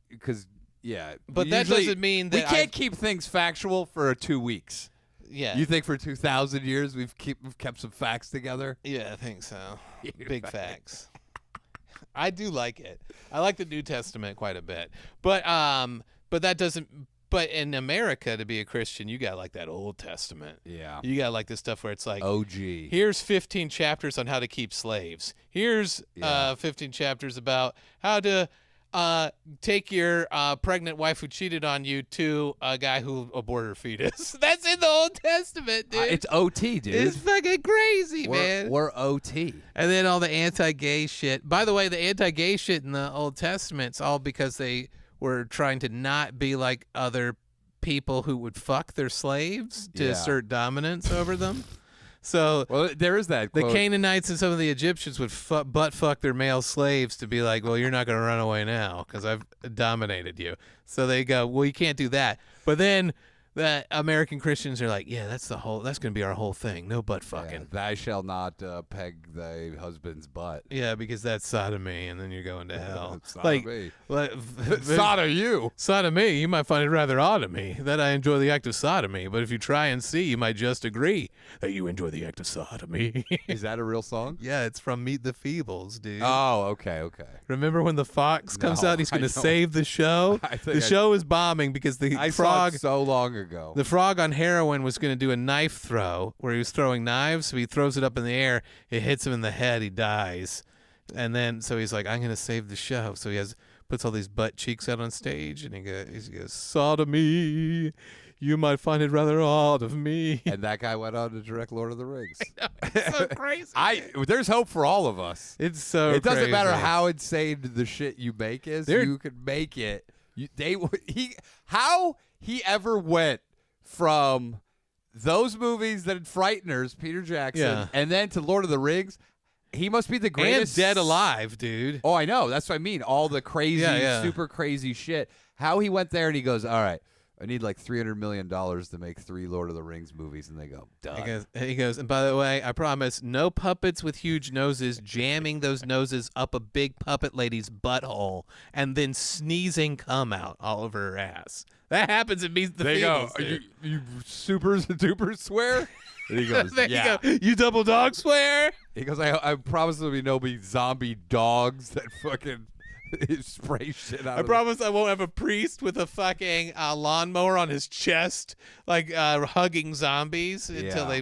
S2: because yeah.
S1: But that
S2: usually
S1: doesn't mean
S2: we
S1: that
S2: can't keep things factual for 2 weeks.
S1: Yeah.
S2: You think for 2,000 years we've kept some facts together?
S1: Yeah, I think so. Big facts. I do like it. I like the New Testament quite a bit. But that doesn't. But in America, to be a Christian, you got like that Old Testament.
S2: Yeah.
S1: You got like this stuff where it's like,
S2: OG.
S1: here's 15 chapters on how to keep slaves. Here's 15 chapters about how to take your pregnant wife who cheated on you to a guy who aborted her fetus. That's in the Old Testament, dude.
S2: It's OT, dude.
S1: It's fucking crazy, man.
S2: We're OT.
S1: And then all the anti-gay shit. By the way, the anti-gay shit in the Old Testament's all because they were trying to not be like other people who would fuck their slaves to
S2: Yeah.
S1: assert dominance over them. So
S2: Well, there is that
S1: the
S2: quote.
S1: Canaanites and some of the Egyptians would butt fuck their male slaves to be like, well, you're not going to run away now because I've dominated you. So they go, well, you can't do that. But then the American Christians are like, yeah, that's going to be our whole thing. No butt fucking.
S2: Thou shalt not peg thy husband's butt.
S1: Yeah, because that's sodomy, and then you're going to hell.
S2: Sodomy.
S1: Sodom
S2: you.
S1: Sodomy, you might find it rather odd of me that I enjoy the act of sodomy, but if you try and see, you might just agree that you enjoy the act of sodomy.
S2: Is that a real song?
S1: Yeah, it's from Meet the Feebles, dude.
S2: Oh, okay.
S1: Remember when the fox comes
S2: No,
S1: out? He's going
S2: I
S1: to
S2: don't.
S1: save the show.
S2: The
S1: show is bombing because the
S2: I
S1: frog.
S2: saw it so long ago.
S1: The frog on heroin was going to do a knife throw where he was throwing knives. So he throws it up in the air. It hits him in the head. He dies. And then, so he's like, I'm going to save the show. So he puts all these butt cheeks out on stage and he goes, sodomy. You might find it rather odd of me.
S2: And that guy went on to direct Lord of the Rings.
S1: It's so crazy.
S2: There's hope for all of us.
S1: It's so
S2: It doesn't
S1: crazy.
S2: matter how insane the shit you make is. You can make it. How he ever went from those movies that had Frighteners, Peter Jackson, and then to Lord of the Rings. He must be the greatest.
S1: And Dead Alive, dude.
S2: Oh, I know. That's what I mean. All the crazy, super crazy shit. How he went there and he goes, all right, I need like $300 million to make 3 Lord of the Rings movies. And they go, done.
S1: He goes, and by the way, I promise, no puppets with huge noses jamming those noses up a big puppet lady's butthole and then sneezing cum out all over her ass. That happens in Meet the
S2: They go,
S1: Feebles.
S2: you supers and dupers swear? And he goes,
S1: There
S2: yeah.
S1: you go. You double dog swear?
S2: He goes, I promise there'll be no zombie dogs that fucking spray shit out
S1: I promise I won't have a priest with a fucking lawnmower on his chest, like hugging zombies until they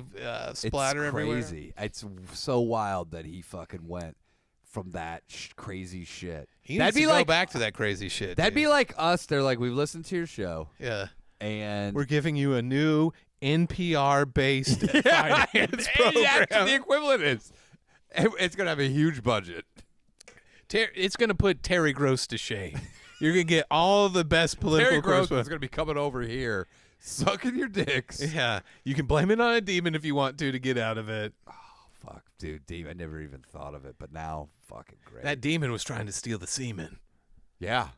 S1: splatter everywhere.
S2: It's crazy. It's so wild that he fucking went from that crazy shit.
S1: That'd be like, go back to that crazy shit.
S2: That'd
S1: dude.
S2: be like us. They're like, we've listened to your show.
S1: Yeah.
S2: And
S1: we're giving you a new NPR-based finance program.
S2: That's what the equivalent is. It's going to have a huge budget.
S1: It's going to put Terry Gross to shame. You're going to get all the best political
S2: Terry Gross is
S1: correspondents.
S2: going to be coming over here, sucking your dicks.
S1: Yeah. You can blame it on a demon if you want to get out of it.
S2: Oh, fuck, dude. Demon. I never even thought of it, but now, fucking great.
S1: That demon was trying to steal the semen.
S2: Yeah.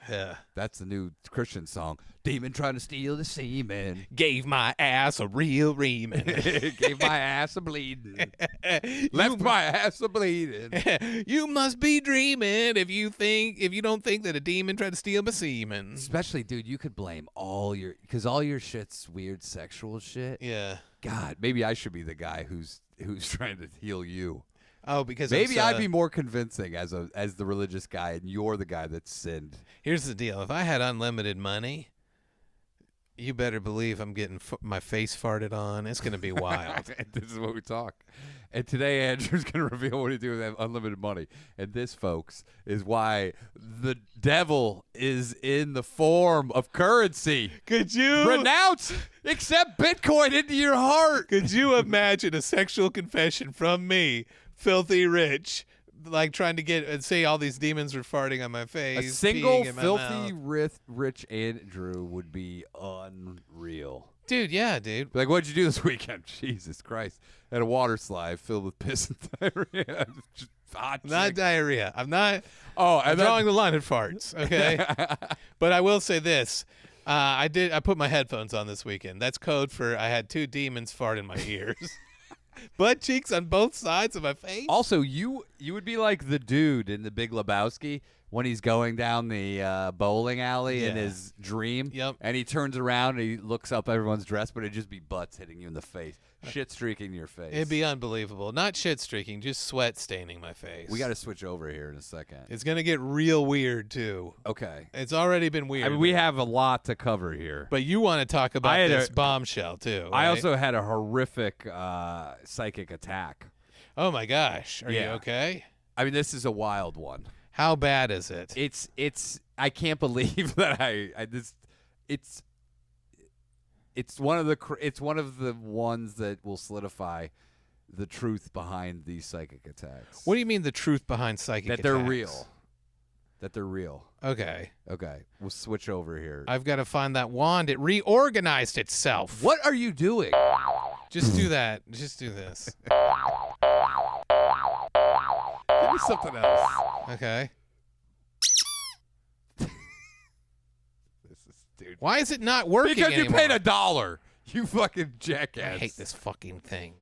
S1: Yeah.
S2: That's the new Christian song. Demon trying to steal the semen.
S1: Gave my ass a real reaming.
S2: Gave my ass a bleeding. Left my ass a bleeding.
S1: You must be dreaming if you don't think that a demon tried to steal my semen.
S2: Especially, dude, you could blame because all your shit's weird sexual shit.
S1: Yeah.
S2: God, maybe I should be the guy who's trying to heal you.
S1: Oh, because
S2: maybe I'd be more convincing as the religious guy, and you're the guy that's sinned.
S1: Here's the deal: if I had unlimited money, you better believe I'm getting my face farted on. It's gonna be wild.
S2: This is what we talk. And today, Andrew's gonna reveal what he do with unlimited money. And this, folks, is why the devil is in the form of currency.
S1: Could you
S2: renounce, accept Bitcoin into your heart?
S1: Could you imagine a sexual confession from me? Filthy rich, like trying to get and say all these demons were farting on my face.
S2: A single
S1: in my
S2: filthy
S1: mouth.
S2: rich Andrew would be unreal.
S1: Dude, yeah, dude.
S2: Like, what'd you do this weekend? Jesus Christ. Had a water slide filled with piss and diarrhea. Just hot
S1: Not
S2: chick.
S1: diarrhea. I'm not.
S2: Oh,
S1: I'm drawing the line at farts. Okay, but I will say this. I put my headphones on this weekend. That's code for I had 2 demons fart in my ears. Butt cheeks on both sides of my face.
S2: Also, you would be like the dude in The Big Lebowski when he's going down the bowling alley in his dream.
S1: Yep.
S2: And he turns around and he looks up everyone's dress, but it'd just be butts hitting you in the face. Shit streaking your face.
S1: It'd be unbelievable. Not shit streaking, just sweat staining my face.
S2: We got to switch over here in a second.
S1: It's going to get real weird, too.
S2: Okay.
S1: It's already been weird.
S2: I mean, we have a lot to cover here.
S1: But you want to talk about this bombshell, too, right?
S2: I also had a horrific psychic attack.
S1: Oh, my gosh. Are you
S2: Yeah.
S1: okay?
S2: I mean, this is a wild one.
S1: How bad is it?
S2: It's I can't believe that it's one of the ones that will solidify the truth behind these psychic attacks.
S1: What do you mean the truth behind psychic
S2: that
S1: attacks?
S2: they're real. that they're real.
S1: Okay.
S2: Okay, we'll switch over here.
S1: I've got to find that wand. It reorganized itself.
S2: What are you doing?
S1: Just do that. Just do this.
S2: Give me something else.
S1: Okay.
S2: This is, dude.
S1: Why is it not working
S2: Because you
S1: anymore?
S2: paid $1. You fucking jackass.
S1: I hate this fucking thing.